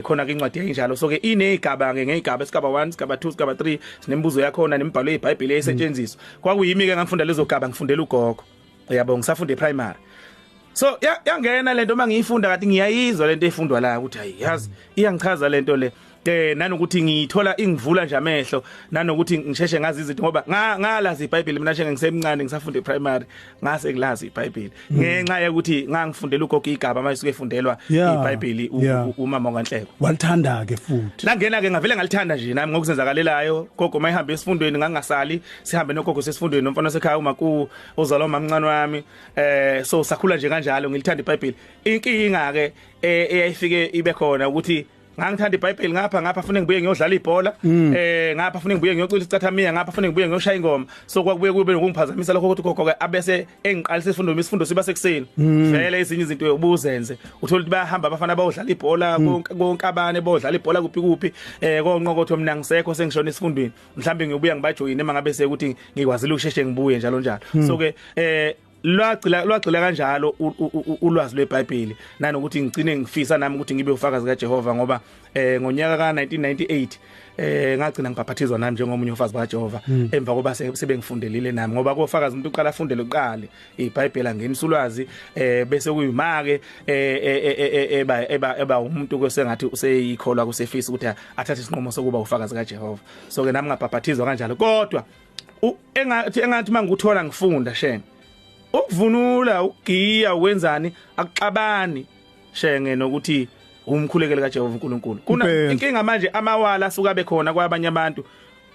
khona ke incwadi yayinjalo so ke inezigaba ngegaba isigaba 1 isigaba 2 isigaba 3 sinembuzo yakho na nemibhalo yeBhayibheli esetshenziswa kwakuyimi ke ngangifunda lezo gaba ngifundela ugogo yabo ngisafunda ePrimary so yangena lento mangiyifunda kade ngiyayizwa lento efundwa la ukuthi hayi yazi iyangichaza lento le nanokuthi ngithola ingivula nje amehlo nanokuthi ngisheshe ngazi izinto ngoba ngalazi iBhayibheli mina nje ngisemncane ngisafunda ePrimary ngase ngilazi iBhayibheli ngenxa yokuthi ngangifundela ugogo igaba manje suke efundelwa iBhayibheli umama kaNhleko
walithanda ke futhi
nangena ke ngavele ngalithanda nje nami ngokuzenzakalelayo gogo mayihambe esifundweni ngangasali sihambe nogogo sesifundweni nomfana sekhaya umaku ozalwa mamncane wami so sakhula nje kanjalo ngilithanda iBhayibheli inkinga ke eyayifike ibe khona ukuthi ngangithanda iBhayibheli ngapha ufune ngibuye ngiyodlala ibhola ngapha ufune ngibuye ngiyocula isicathamia ngapha ufune ngibuye ngiyoshaya ingoma so kwakubuye kube ngokungiphazamisa lokho ukuthi gogo ke abese engiqalisa isifundo siba sekuseni vele ezinye izinto ubuzenze uthola ukuthi bayahamba abafana bayodlala ibhola konkabane bodlala ibhola kuphi konqokotho mina ngisekho sengishona esifundweni mhlambe ngiyobuya ngibajoyine mangabe ukuthi ngikwazile ukusheshe ngibuye njalo so ke lwagcila kanjalo ulwazi lweBhayibheli nanokuthi ngicine ngifisa nami ukuthi ngibe ufakazi kaJehova ngoba ngonyaka ka1998 ngagcina ngibhaphathizwa nami njengomunye ufazi kaJehova emva koba sebengifundelile nami ngoba kofakazi umuntu uqala afundele uqale iBhayibheli angenisa ulwazi bese kuyimake eba umuntu kwesengathi useyikholwa kusefisa ukuthi athathe isinqumo sokuba ufakazi kaJehova so ke nami ngabhaphathizwa kanjalo kodwa engathi mangikuthola ngifunda shenge ukuvunula ugiya wenzani akuxabani shenge nokuthi umkhulekele kaJehova uNkulunkulu kuna inkinga manje amawala asuka bekhona kwabanye abantu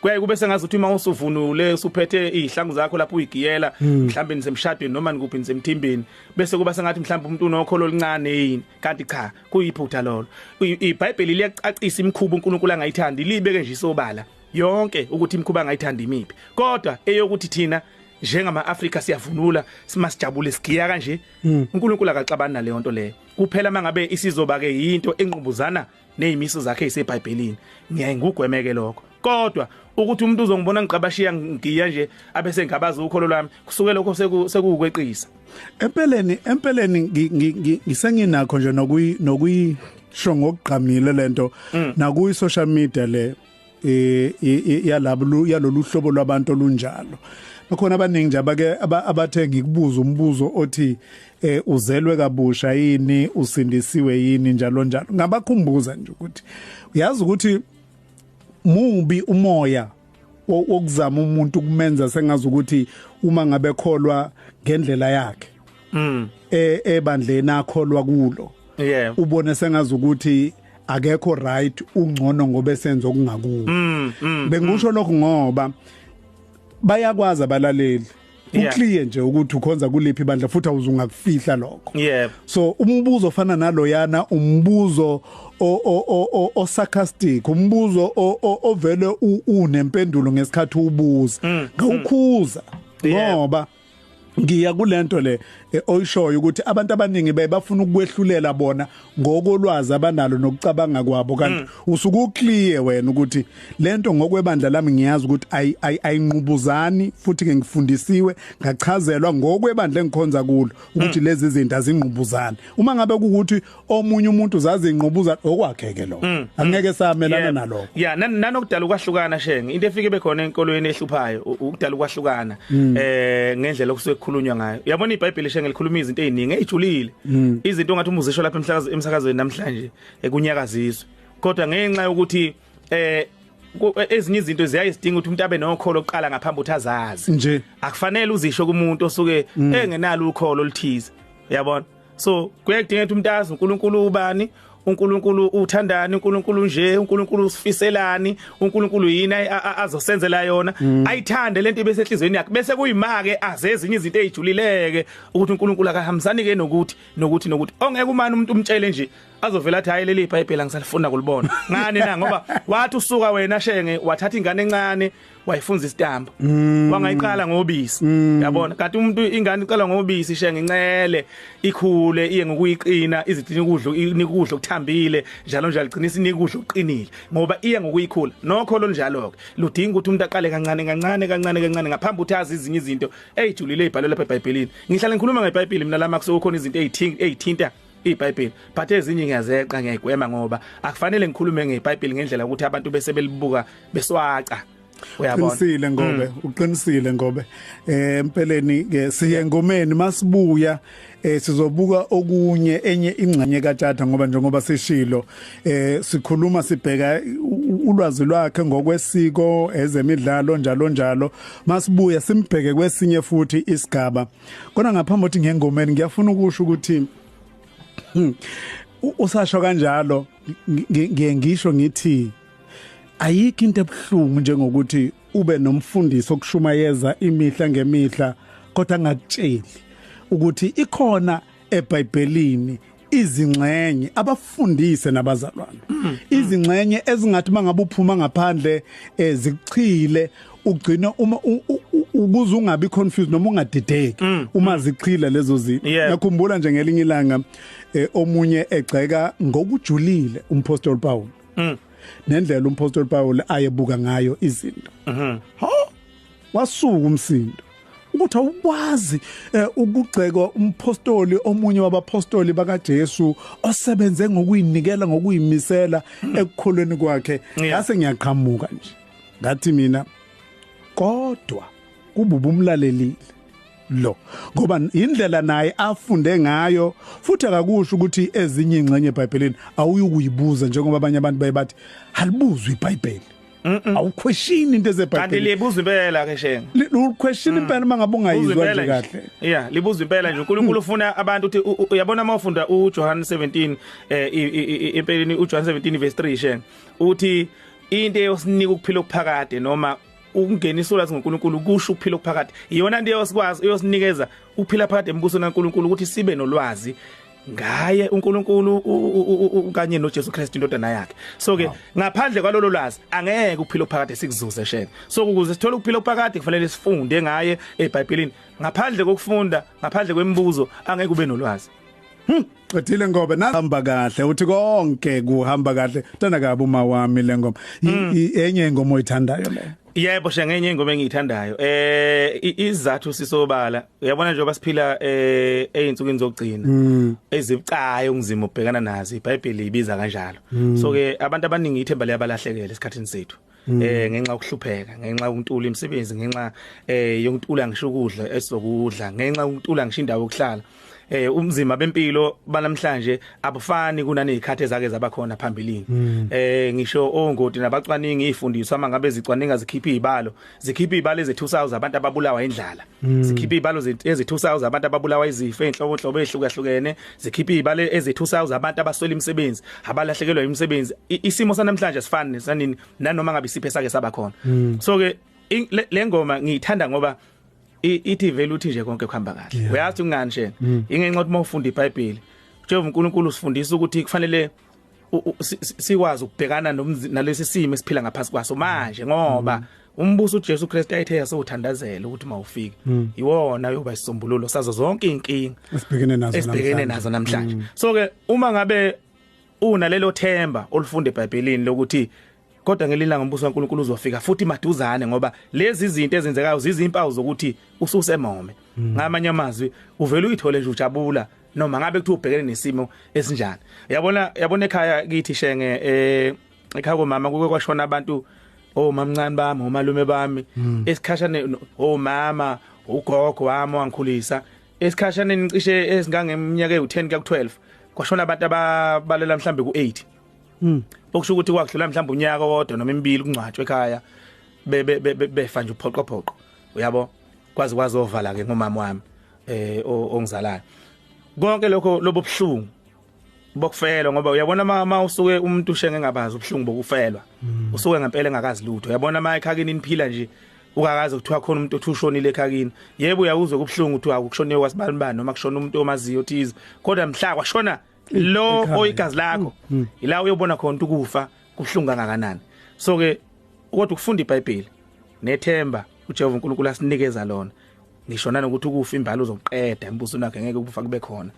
kuyaye kube sengazuthi uma usuvunule usuphethe izihlangu zakho lapho uyigiyela mhlambe nisemshadweni noma nikuphi nisemthimbeni bese kuba sengathi mhlambe umuntu unokholo oluncane yini kanti cha kuyiphutha lolo iBhayibheli liyacacisa imikhuba uNkulunkulu angayithandi libeke nje isobala yonke ukuthi imikhuba angayithandi imiphi kodwa eyokuthi thina njengama Africa siyavunula simasijabule sigiya kanje uNkulunkulu akaxabani naleyo nto leyo kuphela mangabe isizoba ke into enqubuzana nezimiso zakhe eseBhayibhelini ngiyaye ngugwemeke lokho kodwa ukuthi umuntu uzongibona ngiqabashiya ngiya nje abese ngabaza ukholo lwami kusuke lokho sekukweqisa
empeleni ngisenginakho nje nokuyisho ngokugqamile lento nakuyi social media le yalolu hlobo lwabantu olunjalo bakhona abaningi nje abathenga ikubuza umbuzo othi uzelwe kabusha yini usindisiwe yini njalo ngabakhumbuza nje ukuthi uyazi ukuthi mubi umoya okuzama umuntu kumenza sengazi ukuthi uma ngabe kholwa ngendlela yakhe ebandleni akholwa kulo ubone sengazi ukuthi akekho right ungcono ngoba esenza okungakuwo bengisho lokho ngoba bayakwazi abalaleli uclear nje ukuthi ukhonza kuliphi ibandla futhi awuzungakufihla lokho so umbuzo ofana naloyana umbuzo o sarcastic umbuzo ovele unempendulo ngesikhathi ubuza ngawukhuza ngoba ngiya kulento le oyishoyo ukuthi abantu abaningi bafuna ukwehlulela bona ngokolwazi abanalo nokucabanga kwabo kanti usuku uclear wena ukuthi lento ngokwebandla lami ngiyazi ukuthi ayinqubuzani futhi ke ngifundisiwe ngachazelwa ngokwebandla engikhonza kulo ukuthi lezi zinto azinqubuzani uma ngabe ukuthi omunye umuntu zazi inqubuzana okwakheke lo angeke samelana nalokho
nanokudala ukwahlukana shenge into efike bekhona enkolweni ehluphayo ukudala ukwahlukana ngendlela okusukhulunywa ngayo uyabona iBhayibheli ngelikhuluma izinto eziningi ejulile izinto ongathi umuzisho lapha emsakazweni namhlanje ekunyakazizwe kodwa ngenxa yokuthi ezinye izinto ziyayidinga ukuthi umuntu abe nokholo oqala ngaphambi ukuthi azazi
nje
akufanele uzisho kumuntu osuke engenalo ukholo oluthize uyabona so kuyadinga ukuthi umuntu azi uNkulunkulu ubani uNkulunkulu uthandani uNkulunkulu nje uNkulunkulu usifiselani uNkulunkulu yini azosenzela yona ayithande lento ibesehlizweni yakhe bese kuyimake azezinye izinto ezijulileke ukuthi uNkulunkulu akahambisani ke nokuthi ongeke umani umuntu umtshele nje azovela athi hayi leli iBhayibheli angisalifunda kulibona ngani na ngoba wathi usuka wena shenge wathatha ingane encane wayifunza isitambo wangayiqala ngobisi yabona kanti umuntu ingane iqala ngobisi shenge incele ikhule iye ngokuyiqina izidini ukudla okuthambile njalo njalo igcinisa inikudla okuqinile ngoba iye ngokuyikhula nokho lo njalo ke ludinga ukuthi umuntu aqale kancane ngaphambi uthazi izinye izinto ejulile ezibhalwe lapha eBhayibhelini ngihlala ngikhuluma ngeBhayibheli mina lama kukhona izinto ezithinta iBhayibheli but ezinye ngiyazeqa ngiyigwema ngoba akufanele ngikhulume ngeBhayibheli ngendlela ukuthi abantu bese belibuka beswaca uyabona
uqinisile ngobe empeleni ke siye ngomeni masibuya sizobuka okunye enye ingxenye kaTata ngoba njengoba sishilo sikhuluma sibheka ulwazi lwakhe ngokwesiko ezemidlalo njalo masibuya simbheke kwesinye futhi isigaba kona ngaphambi ukuthi ngengomeni ngiyafuna ukusho ukuthi usasho kanjalo ngisho ngithi ayikho into ebhlungu njengokuthi ube nomfundisi okushumayeza imihla ngemihla kodwa ngakutsheli ukuthi ikhona eBhayibhelini izingxenye abafundise nabazalwane izingxenye ezingathi mangabe uphuma ngaphandle zichile ugcina uma ukuze ungabi confused noma ungadideki uma zichila lezo zinto ngakhumbula nje ngelinye ilanga omunye egceka ngokujulile umpostoli Paul nendlela umpostoli Paul ayebuka ngayo izinto wasuka umsindo ukuthi awukwazi ukugceka umpostoli omunye wabapostoli bakaJesu osebenze ngokuyinikela ngokuyimisela ekukholweni kwakhe ngase ngiyaqhamuka nje ngathi mina kodwa kububa umlalelile lo ngoba indlela naye afunde ngayo futhi akakusho ukuthi ezinye ingxenye eBhayibhelini awuyukuyibuza njengoba abanye abantu bayebathi halibuzwe iBhayibheli awuquestion into ezeBhayibheli
kanti libuza impela ke shenge
uquestion impela mangabe ungayizwa nje kahle
libuza impela nje uNkulunkulu ufuna abantu ukuthi uyabona mawufunda uJohn 17 empeleni uJohn 17 verse 3 shenge uthi into eyosinika ukuphila okuphakade noma ukungenisa ulwazi ngoNkulunkulu kusho ukuphila okuphakade iyona into eyosikwazi eyosinikeza ukuphila phakade embusweni kaNkulunkulu ukuthi sibe nolwazi ngaye uNkulunkulu kanye noJesu Kristu indodana yakhe so ke ngaphandle kwalolo lwazi angeke ukuphila okuphakade sikuzuze shenge so ukuze sithole ukuphila okuphakade kufanele sifunde ngaye eBhayibhelini ngaphandle kokufunda ngaphandle kwemibuzo angeke ube nolwazi
Qedile ngoba nahamba kahle uthi konke kuhamba kahle tana kabi uma wami le ngoma enye ingoma oyithandayo le
yebo shenge enye ingoma engiyithandayo izathu sisobala uyabona nje basiphila einsukwini zokugcina ezibucayo ungizima ubhekana nazo iBhayibheli ibiza kanjalo so ke abantu abaningi ithemba liyabalahlekela esikhathini sethu ngenxa yokuhlupheka ngenxa yokuntula imisebenzi ngenxa yokuntula ngisho ukudla esizokudla ngenxa yokuntula ngisho indawo yokuhlala umzima bempilo banamhlanje abufani kunanezikhathi ezake zabakhona phambilini ngisho ongoti nabacwaningi ifundiswa mangabe zicwaninga zikhipha izibalo eze-2000 abantu ababulawa indlala zikhipha izibalo eze-2000 abantu ababulawa izifo enhlobonhlobo ehlukahlukene zikhipha izibalo eze-2000 abantu abaswela imisebenzi abalahlekelwa imisebenzi isimo sanamhlanje sifani sanini nanoma ngabe isiphe sake sabakhona so ke le ngoma ngiyithanda ngoba ithi vele uthi nje konke kuhamba kahle uyazi ungani shena ingenxa ukuthi mawufunda iBhayibheli Jehova uNkulunkulu usifundisa ukuthi kufanele sikwazi ukubhekana nalesi simo esiphila ngaphansi kwaso manje ngoba umbuso uJesu Kristu ayithe yasothandazela ukuthi mawufike iwona yoba isisombululo sazo zonke inkingi esibhekene nazo namhlanje so ke uma ngabe unalelo themba olufunda eBhayibhelini lokuthi kodwa ngelilanga umbuso kaNkulunkulu uzofika futhi maduzane ngoba lezi izinto ezenzekayo zizimpawu zokuthi ususemome ngamanye amazwi uvela uyithole nje ujabula noma ngabe kuthi ubhekene nesimo esinjani yabona ekhaya kithi shenge ekhaya komama kuke kwashona abantu omamncane bami omalume bami esikhashane omama ugogo wami wangikhulisa esikhashane nicishe esingangeminyaka ewu10 kuya ku12 kwashona abantu ababalela mhlambe ku8 okusho ukuthi kwakudlula mhlawumbe unyaka kodwa noma emibili kungcwatshwe ekhaya befa nje uphoqophoqo uyabo kwazi ovala ke ngomama wami ongizalayo konke lokho lobuhlungu bokufelwa ngoba uyabona mama usuke umuntu ushenge ngabazi ubuhlungu bokufelwa usuke ngempela engakazi lutho uyabona ama ekhakini niphila nje ukakazi ukuthiwa khona umuntu othi ushonile ekhakini yebo uyawuzwa kubuhlungu ukuthi akushoniwe kwasibalibani noma kushona umuntu omaziyo thize kodwa mhla kwashona lo oyigazi lakho ila uyobona khona ukufa kuhlunga kangakanani. So ke kodwa ukufunda iBhayibheli nethemba uJehova uNkulunkulu asinikeza lona ngisho nanokuthi ukufa imbali uzoqeda imbuso nakhe ngeke ukufa kube khona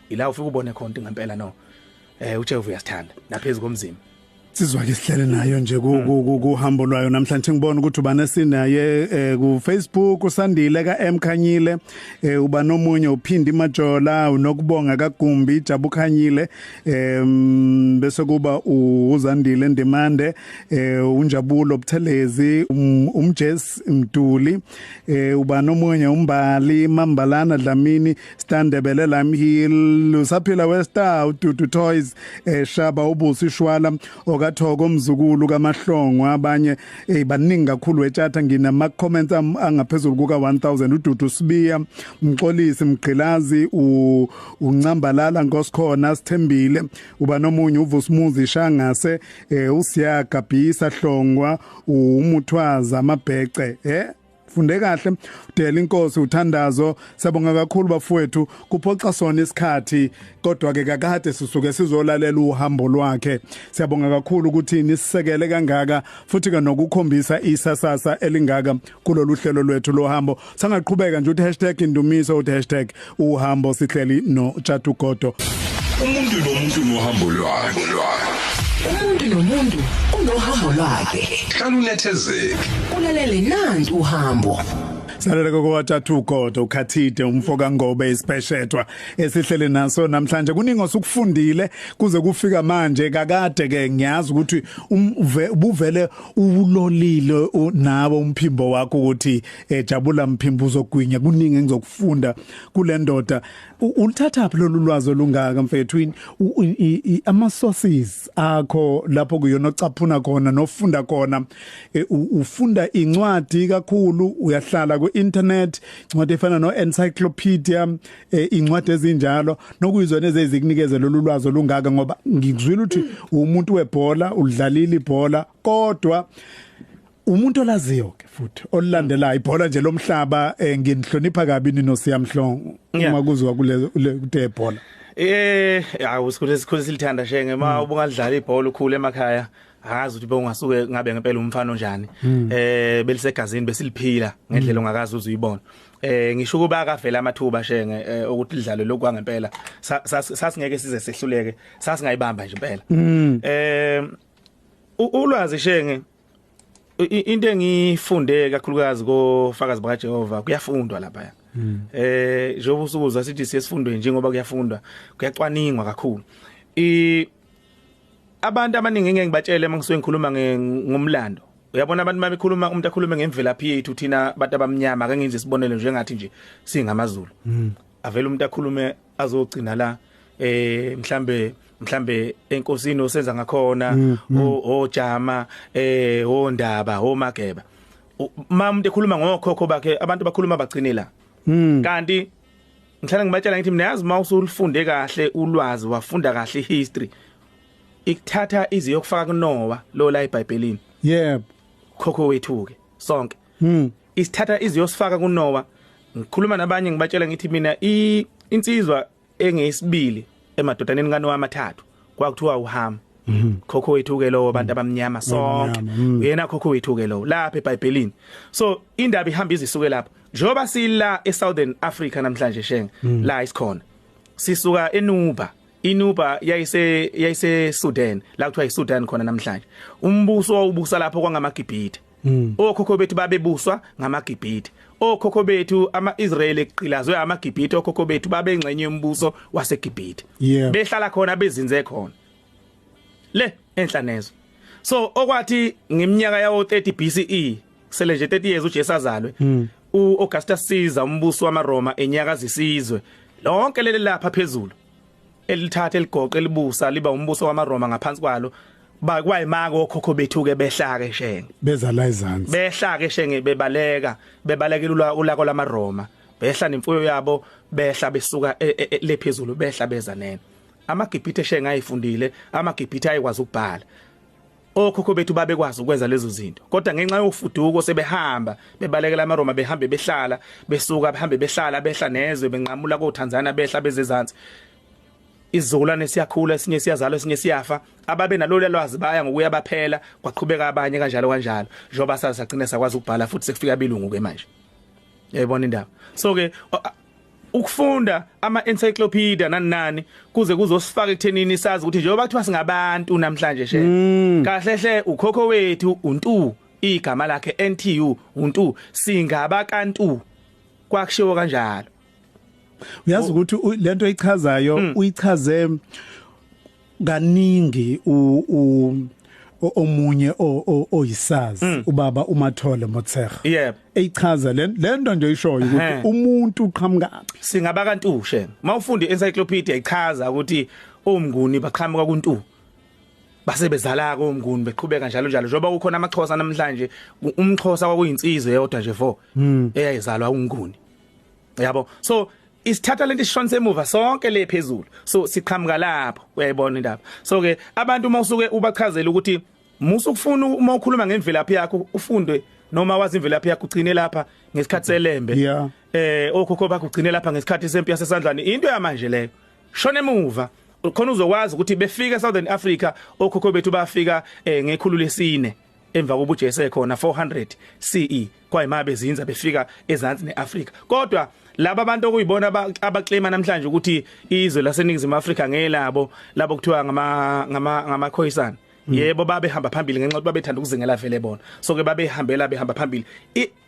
ila ufike ubone khona ngempela no uJehova uyasithanda naphezulu komzimba.
Sizwa ke sihlele nayo nje kuhambo lwayo namhlanje ngibona ukuthi ubane sinaye ku Facebook usandile ka M Khanyile uba nomunye uphindi Majola unokubonga kaGumbi Jabu Khanyile bese kuba uzandile Ndimande unjabulo Buthelezi umJess Mduli uba nomunye umbali Mambalana Dlamini Standebele Lamhill usaphila Westar uDudu Toys Shaba ubusi Shwala okathoko umzukulu kaMahlongwa abanye baningi kakhulu etshatha nginama comments angaphezulu kuka 1000 uDudu Sibiya Mxolisi Mgqilazi uNcambalala Nkosikhona Sithembile uba nomunye uVusumuzi Shangase uSiyaga Bhisa Hlongwa umuthwaza amabhece funde kahle udela inkosi uthandazo sabonga kakhulu bafowethu kuphoxa sona isikhathi kodwa ke kakade sisuke sizolalela uhambo lwakhe siyabonga kakhulu ukuthi nisisekele kangaka futhi ke nokukhombisa isasasa elingaka kulolu hlelo lwethu lohambo sangaqhubeka nje uthi #indumiso uthi #uhambo sihleli no Tshatu Godo.
Umuntu nomuntu nohambo lwakhe.
Umuntu nomuntu unohambo lwakhe.
Hlala unethezeke.
Ulalele nanti uhambo.
Salela kwa Tshatu Godo ukhathide umfoka Ngobe isipeshethwa esihlele naso namhlanje kuningi osukufundile kuze kufika manje kakade ke ngiyazi ukuthi ubuvele ulolile nawe umphimbo wakho ukuthi Jabula Mphimbo uzogwinya kuningi engizokufunda kule ndoda ulithatha phi lolu lwazi olungaka mfethu ama sources akho lapho kuyona ocaphuna khona nofunda khona ufunda incwadi kakhulu uyahlala ku internet incwadi efana no encyclopedia incwadi ezinjalo nokuyizona ezizikunikeza lolu lwazi olungaka ngoba ngikuzwile ukuthi umuntu webhola udlalile ibhola kodwa umuntu olaziyo ke futhi olilandela ibhola nje lomhlaba nginihlonipha kabi noSiyamhlongo uma kuzwa kule ibhola
awusikhule silithanda shenge uma ubungadlala ibhola ukhule emakhaya akazi ukuthi bengasuke ngabe ngempela umfana onjani belisegazini besiliphila ngendlela ongakazi uzuyibona ngisho kuba akavela amathuba shenge ukuthi lidlalo lokwa ngempela sasingeke size sehluleke sasingayibamba nje impela ulwazi shenge into engifunde kakhulukazi koFakazi bakaJehova kuyafundwa lapha njengoba usukuzwa sithi siyesifundwe njengoba kuyafundwa kuyacwaningwa kakhulu abantu abaningi ngeke ngibatshele mangisuke ngikhuluma ngomlando uyabona abantu mabekhuluma umuntu akhulume ngemvelaphi yethu thina abantu abamnyama ake ngenze isibonelo njengathi nje singamaZulu avela umuntu akhulume azogcina la mhlambe enkosini osenza ngakhona oJama ondaba oMageba umuntu ekhuluma ngokhokho bakhe abantu bakhuluma bagcine la kanti ngihlala ngibatshela ngithi mina yazi mawusulifunde kahle ulwazi wafunda kahle history ikuthatha izi yokufaka kuNoah lo la eBhayibhelini
yebo
khokho wethu ke sonke isithatha izi yosifaka kuNoah ngikhuluma nabanye ngibatshela ngithi mina insizwa engeyisibili emadodaneni kaNoah amathathu kwakuthiwa uHam khokho wethu ke lo abantu abamnyama sonke uyena khokho wethu ke lo lapha eBhayibhelini so indaba ihamba izisuke lapha njoba sila eSouthern Africa namhlanje shenge la isikhona sisuka Inuba yayise Sudan la kuthiwa iSudan khona namhlanje umbuso ubusa lapho kwangamaGibhithe okhokho bethu babebuswa ngamaGibhithe okhokho bethu amaIsrael eqilazwe amaGibhithe okhokho bethu babengxenye yombuso waseGibhithe behlala khona bezinze khona le enhlanezo so okwathi ngeminyaka yawo 30 BCE sele nje 30 years uJesu azalwe uAugustus Caesar umbuso wamaRoma enyakaza isizwe lonke leli lapha phezulu elithatha eligoqe libusa liba umbuso wamaRoma ngaphansi kwalo bakwayimaka okhokho bethu ke behlake shenge
beza la izansi
behlake shenge bebalekela ulako lamaRoma behla nemfuyo yabo behla besuka lephezulu behla beza nene amaGibhithe shenge ayifundile amaGibhithe ayikwazi ukubhala okhokho bethu babekwazi ukwenza lezo zinto kodwa ngenxa yofuduko sebehamba bebalekela amaRoma behambe behlala besuka behambe behlala behla nezwe benqamula koTanzania behla bezezansi isizukulwane siyakhula esinye siyazalwa esinye siyafa ababe nalolu lwazi baya ngokuya baphela kwaqhubeka abanye kanjalo njoba sasagcina sakwazi ukubhala futhi sekufika abelungu ke manje yayibona indaba so ke ukufunda ama encyclopedia nani kuze kuzosifaka ekuthenini sazi ukuthi njengoba kuthiwa singabantu namhlanje kahlehle ukhokho wethu untu igama lakhe NTU untu singabakantu kwakushiwo kanjalo
uyazi ukuthi lento eyichazayo uyichaze kaningi omunye oyisazi ubaba uMathole Motshega
yebo
eyichaza lento nje ishoyo ukuthi umuntu uqhamuka
singabakantu she mawufunda encyclopedia ichaza ukuthi omnguni baqhamuka kuntu basebezala komnguni beqhubeka njalo njoba kukhona amaXhosa namhlanje umXhosa kwakuyinsizwe yodwa nje vo eyayizalwa unguni yabo so isithatha lento ishonse emuva sonke le phezulu so siqhamuka lapho uyayibona indaba so ke abantu mawusuke ubachazela ukuthi musukufuna uma ukhuluma ngemvelaphi yakho ufunde noma wazi imvelaphi yakho ugcine lapha ngesikhathi selembe okhokho bakho ugcine lapha ngesikhathi sempi yasesandlani into yamanje leyo shona emuva khona uzokwazi ukuthi befika Southern Africa okhokho bethu bafika ngekhulu lesine emva kobuJe esekhona 400 CE kwayima bezinza befika ezansi neAfrica kodwa laba abantu okuyibona abaclaima namhlanje ukuthi izwe laseNingizimu Afrika ngelabo labo kuthiwa ngama Khoisan yebo babehamba phambili ngenxa ukuthi babethanda ukuzingela vele bona so ke behamba phambili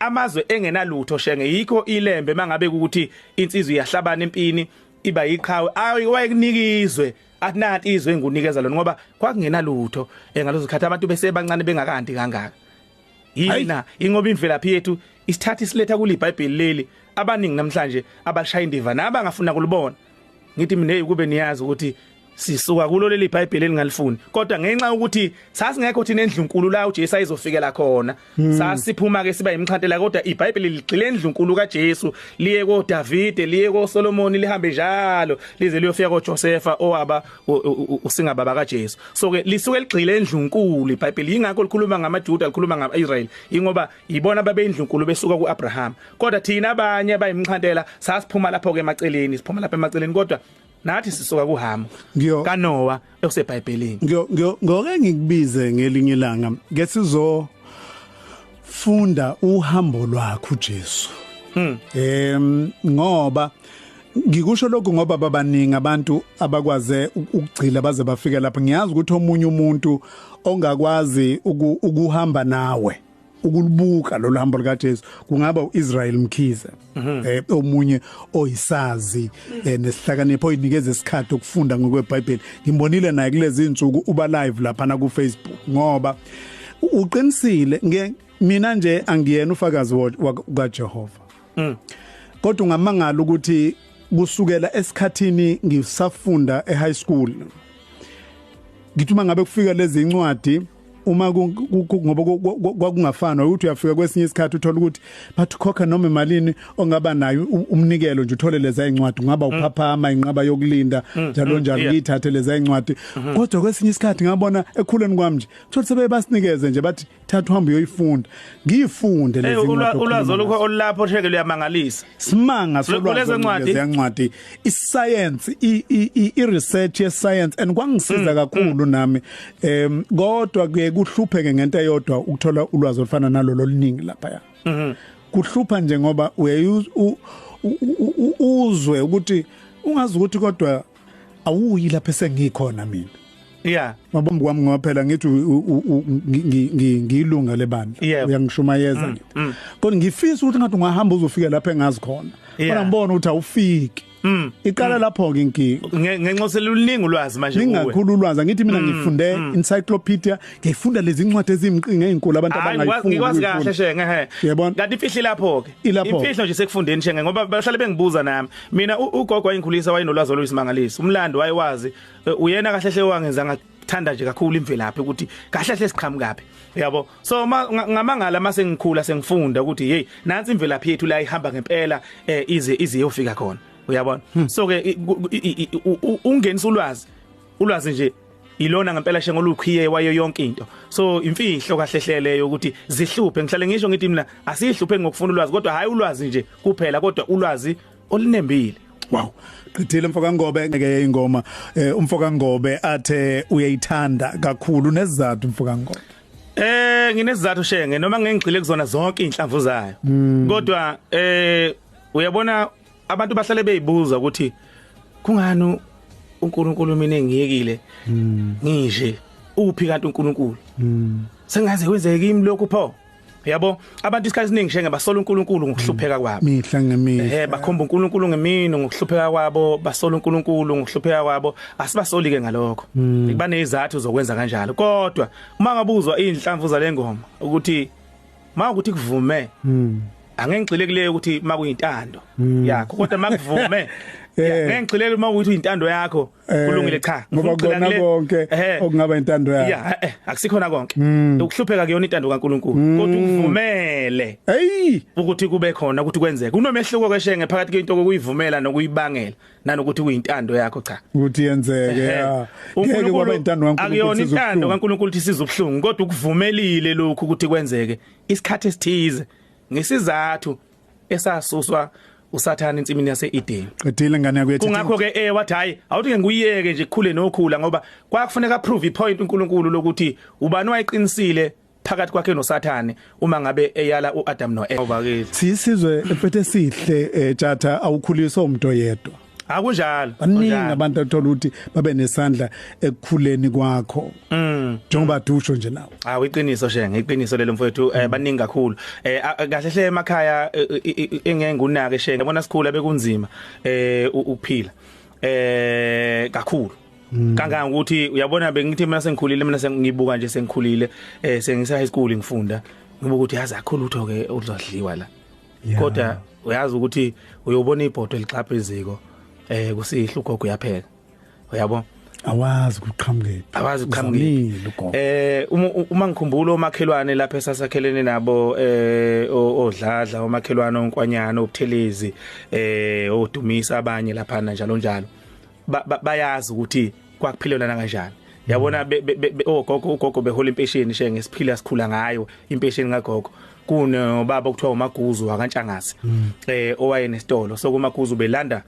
amazwe engenalutho shenge yikho ilembe mangabe ukuthi insizwe iyahlabana empini iba yiqhawe ayikunikizwe athi izwe engunikeza lona ngoba kwakungenalutho ngalozo khathi abantu bese bancane bengakanti kangaka yina ingoba imvelaphi yethu isithatha isiletha kule iBhayibheli leli abaningi namhlanje abashaya indiva nabangafuna kulibona ngithi mina kube niyazi ukuthi sisuka kulo leli iBhayibheli elingalifuni kodwa ngenxa ukuthi sasingekho thina endlunkulu la uJesu ayizofikela khona sasiphuma ke siba imchantela kodwa iBhayibheli ligcile endlunkulu kaJesu liye ko David liye ko Solomon lihambe njalo lize liyofika ko Josepha owaba usingababa kaJesu so ke lisuke ligcile endlunkulu iBhayibheli ingakho likhuluma ngamaJuda likhuluma ngamaIsrael ingoba yibona babe endlunkulu besuka kuAbraham kodwa thina abanye bayimchantela sasiphuma lapho ke emaceleni siphuma lapha emaceleni kodwa nathi sisuka kuHamu kaNoah eseBhayibhelini
ngoke ngikubize ngelinye ilanga ngesizo funda uhambo lwakhe uJesu ngoba ngikusho lokho ngoba babaningi abantu abakwaze ukugcila baze bafike lapha ngiyazi ukuthi omunye umuntu ongakwazi ukuhamba nawe ukulubuka lo hambo likaJesu kungaba uIsrael Mkhize omunye oyisazi nesihlakanipho oyinikeza isikhathi okufunda ngokweBhayibheli ngimbonile naye kulezi insuku uba live lapha na ku Facebook ngoba uqinisile mina nje angiyena ufakazi kaJehova kodwa ungamangala ukuthi kusukela esikhathini ngisafunda eHigh School ngithuma ngabe kufika lezi incwadi uma ngoba kwakungafana ukuthi uyafika kwesinye isikhathi uthola ukuthi bathukhokha noma imalini ongaba nayo umnikelo nje uthole leza incwadi ngaba uphaphama inqaba yokulinda njalo ngiyithathe leza incwadi kodwa kwesinye isikhathi ngabona ekhuleni kwami nje uthole sebebasinikeze nje bathi thatha uhambe uyoyifunda ngiyifunde lezi incwadi
ulwazi olukho olapho sheke luyamangalisa
simanga solwazi lezincwadi iscience i-research ye-science and kwangisiza kakhulu nami kodwa kuhlupheke ngento eyodwa ukuthola ulwazi olufana nalolo oluningi lapha kuhlupha nje ngoba uzwe ukuthi ungazi ukuthi kodwa awuyi lapha sengikhona mina mabombi kwami ngophela ngithi ngiyilunga lebandla uyangishumayeza ngithi kodwa ngifisa ukuthi ngathi ungahamba uzofika lapha engazi khona kodwa ngibona ukuthi awufiki iqala lapho ke inkinga
ngenxosela uluningi ulwazi manje kuwe
ningakhulu ulwazi ngithi mina ngifunde encyclopedia ngifunda lezi incwadi ezimqinga ezinkulu abantu abangayifuni
ngikwazi kahle shenge kanti ifihli lapho ke imfihlo nje sekufundeni shenge ngoba bahlale bengibuza nami mina ugogo wayingikhulisa wayenolwazi oluyisimangalisi umlando wayewazi uyena kahle hle wangenza ngathanda nje kakhulu imvelaphi ukuthi kahle hle siqhamukapi yabo so ngamangala mase ngikhula sengifunda ukuthi hey nansi imvelaphi yethu la ihamba ngempela ize yofika khona uyabona so ke ungenisa ulwazi nje ilona ngempela shengo lukhiye wayo yonke into so imfihlo kahlehleleyo ukuthi zihluphe ngihlale ngisho ngithi mina asihluphe ngokufuna ulwazi kodwa hayi ulwazi nje kuphela kodwa ulwazi olinembile
Wow. Qithile mfoka Ngobe ngeke ingoma umfoka Ngobe athe uyayithanda kakhulu nesizathu mfoka Ngobe.
Nginesizathu shenge noma ngengigcile kuzona zonke inhlamvu zayo. Kodwa uyabona abantu bahlale beyibuza ukuthi kungani uNkulunkulu mina engiyekile ngishe uphi kanti uNkulunkulu. Sengaze wenzeke kimi lokho pho. Yabo abantu isikhathi esiningi shenge basola uNkulunkulu ngokuhlupheka kwabo.
Mihla ngemihla.
Bakhomba uNkulunkulu ngemini ngokuhlupheka kwabo, basola uNkulunkulu ngokuhlupheka kwabo, asibasoli ke ngalokho. Kuba nezizathu zokwenza kanjalo. Kodwa uma ngabuzwa inhlamvu zale ngoma ukuthi mawukuthi kuvume angengigcile kuleyo ukuthi makuyintando yakho kodwa makuvume ngengigcilele uma ukuthi uyintando yakho kulungile cha
ngigcila konke okungaba intando yakho
akusikhona konke ukuhlupheka kuyona intando kaNkulunkulu kodwa ukuvumele ukuthi kube khona ukuthi kwenzeke kunomehluko keshenge phakathi kwento kokuyivumela nokuyibangela nanokuthi kuyintando yakho cha
ukuthi yenzeke ngeke kwaba intando kaNkulunkulu
akuyona intando kaNkulunkulu ukuthi sizobhlungu kodwa ukuvumelile lokhu ukuthi kwenzeke isikhathi esithize ngesizathu esasuswa uSathane insimini yaseEden.
Qedile ngane yakho yethi.
Kungakho ke wathi hayi awuthi ke nguyiyeke nje kukhule nokhula ngoba kwakufuneka prove ipoint uNkulunkulu lokuthi ubani wayiqinisile phakathi kwakhe noSathane uma ngabe eyala uAdam noEva ke.
Sisizwe efethe sihle tjatha awukhuliswa umuntu oyedwa.
Akunjalo.
Baningi abantu athola ukuthi babe nesandla ekukhuleni kwakho. Njengoba dusho nje nawo.
Iqiniso shenge, iqiniso lelo mfowethu baningi kakhulu. Kahle hle emakhaya engengunake shenge yabona sikhula bekunzima ukuphila. Kakhulu. Kanganga ukuthi uyabona bengithi mina sengikhulile mina sengibuka nje sengikhulile sengisa high school ngifunda ngibuka ukuthi yazi akho lutho ke uzodliwa la. Kodwa uyazi ukuthi uyobona ibhodo elixapha eziko kusihla ugogo yapheka uyabo
awazi ukuqhamukela
awazi ukuqhamukela uma ngikhumbula omakhelwane lapha esasakhelene nabo odladla omakhelwane onkwanyana obuthelezi odumisa abanye lapha njalo njalo bayazi ukuthi kwakuphilelana kanjani yabona ugogo behola impesheni shenge siphila sikhula ngayo impesheni kagogo kunobaba kuthiwa uMaguzu wakantshangasi owayenesitolo sokuMaguzu belanda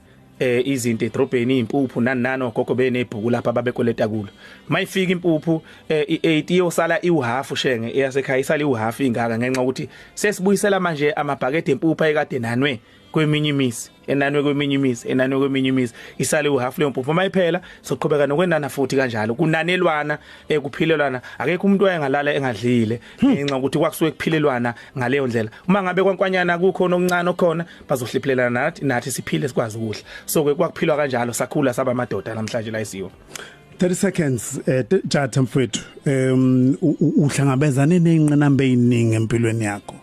izinto edrobheni impuphu nani ogogo benebhuku lapha babekoleta kulo mayifika impuphu i8 iyosala iuhalf shenge eyasekhaya isala iuhalf ingaka ngenxa ukuthi sesibuyisela manje amabhakede empuphu ayekade nanwe kweminye imisi enanwe kweminye imisi isale uhalf leyo mpuphu mayiphela soqhubeka nokwendana futhi kanjalo kunanelwana kuphilelwana akekho umuntu oyengalala engadlile ngenxa ukuthi kwakusuke kuphilelwana ngaleyo ndlela uma ngabe kwankwanyana kukhona okuncane okhona bazohliphilelana nathi siphile sikwazi ukudla so kwakuphilwa kanjalo sakhula saba amadoda namhlanje la isiwo
30 seconds Tjatha mfethu uhlangabezane nezinqinamba eziningi empilweni yakho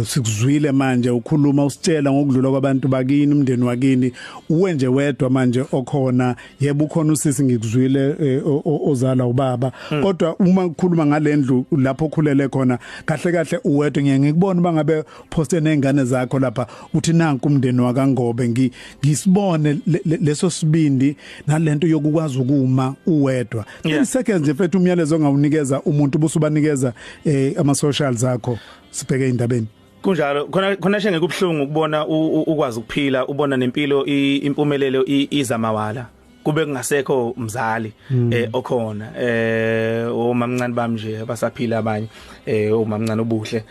sikuzwile manje ukhuluma usitshela ngokudlula kwabantu bakini umndeni wakini uwenje wedwa manje okhona yebo ukhona usisi ngikuzwile ozala ubaba kodwa uma ukukhuluma ngalendlu lapho okhulele khona kahle kahle uwedwa ngiyekubona bangabe poste nezingane zakho lapha uthi nanku umndeni wakaNgobe ngisibone leso sibindi nalento yokukwazi ukuma uwedwa seconds nje mfethu umyalezo ongawunikeza umuntu busubanikeza ama socials akho sibheke indabeni
kunjalo khona shenge kubhlungu ukubona ukwazi ukuphila ubona nempilo impumelelo izamawala kube kungasekho umzali okhona omamncane bami nje abasaphila abanye omamncane obuhle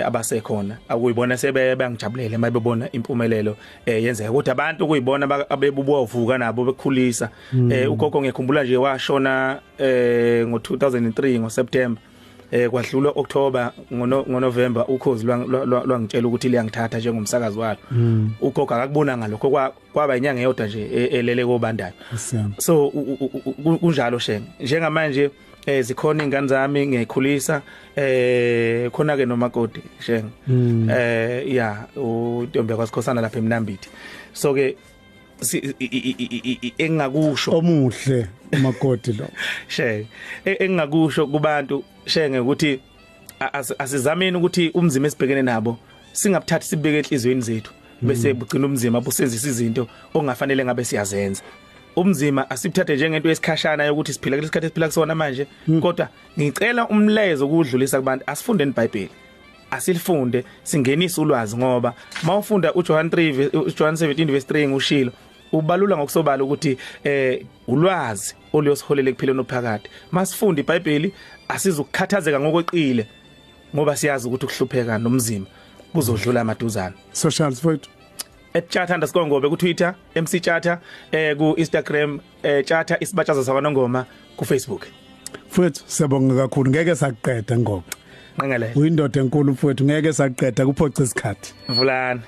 abasekhona akuyibona sebeyangijabulele mayebona impumelelo yenzeka kodwa abantu kuyibona abebubuvuka nabo bekhulisa ugogo ngekhumbula nje washona ngo2003 ngoSeptember kwadlula October ngoNovember ukhozi lwangitshela ukuthi liyangithatha njengomsakazi walo ugogo akakubona ngalokho kwaba inyanga eyodwa nje elele kobandayo so kunjalo shenge njengamanje zikhona ingane zami ngikhulisa khona ke nomakoti shenge uNtombi kwaSikhosana lapha eMnambithi so ke engakusho
omuhle umakoti lo
shenge engakusho kubantu shenge ukuthi asizameni ukuthi umzima esibhekene nabo singabuthathi sibeke enhlizweni zethu bese bugcina umzima busenzisa izinto ongafanele ngabe siyazenza umzima asibuthathe njengento yesikhashana yokuthi siphila kulesikhathi esiphila kusona manje kodwa ngicela umlezo ukudlulisa kubantu asifundeni iBhayibheli asilifunde singenise ulwazi ngoba mawufunda uJohn 17:3 ngushilo ubalula ngokusobala ukuthi ulwazi oluyosiholela ekuphileni ophakade masifunde iBhayibheli asizukukhathazeka ngokweqile ngoba siyazi ukuthi ukuhlupheka nomzimba kuzodlula amaduzana
socials mfowethu
@chatha_ngobe ku Twitter @mcchatha ku Instagram chatha isibatshazo sakwaNongoma ku Facebook
mfowethu siyabonga kakhulu ngeke sakuqeda ngoba
nqengele
uyindoda enkulu mfowethu ngeke sakuqeda kuphoca isikhathi
mvulana